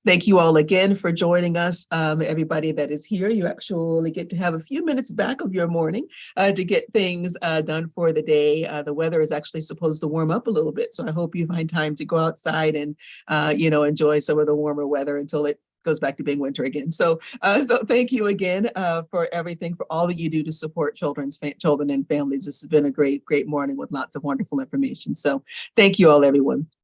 Thank you all again for joining us. Everybody that is here, you actually get to have a few minutes back of your morning to get things done for the day. The weather is actually supposed to warm up a little bit, so I hope you find time to go outside and enjoy some of the warmer weather until it goes back to being winter again. So thank you again for everything, for all that you do to support children and families. This has been a great morning with lots of wonderful information. So thank you all, everyone.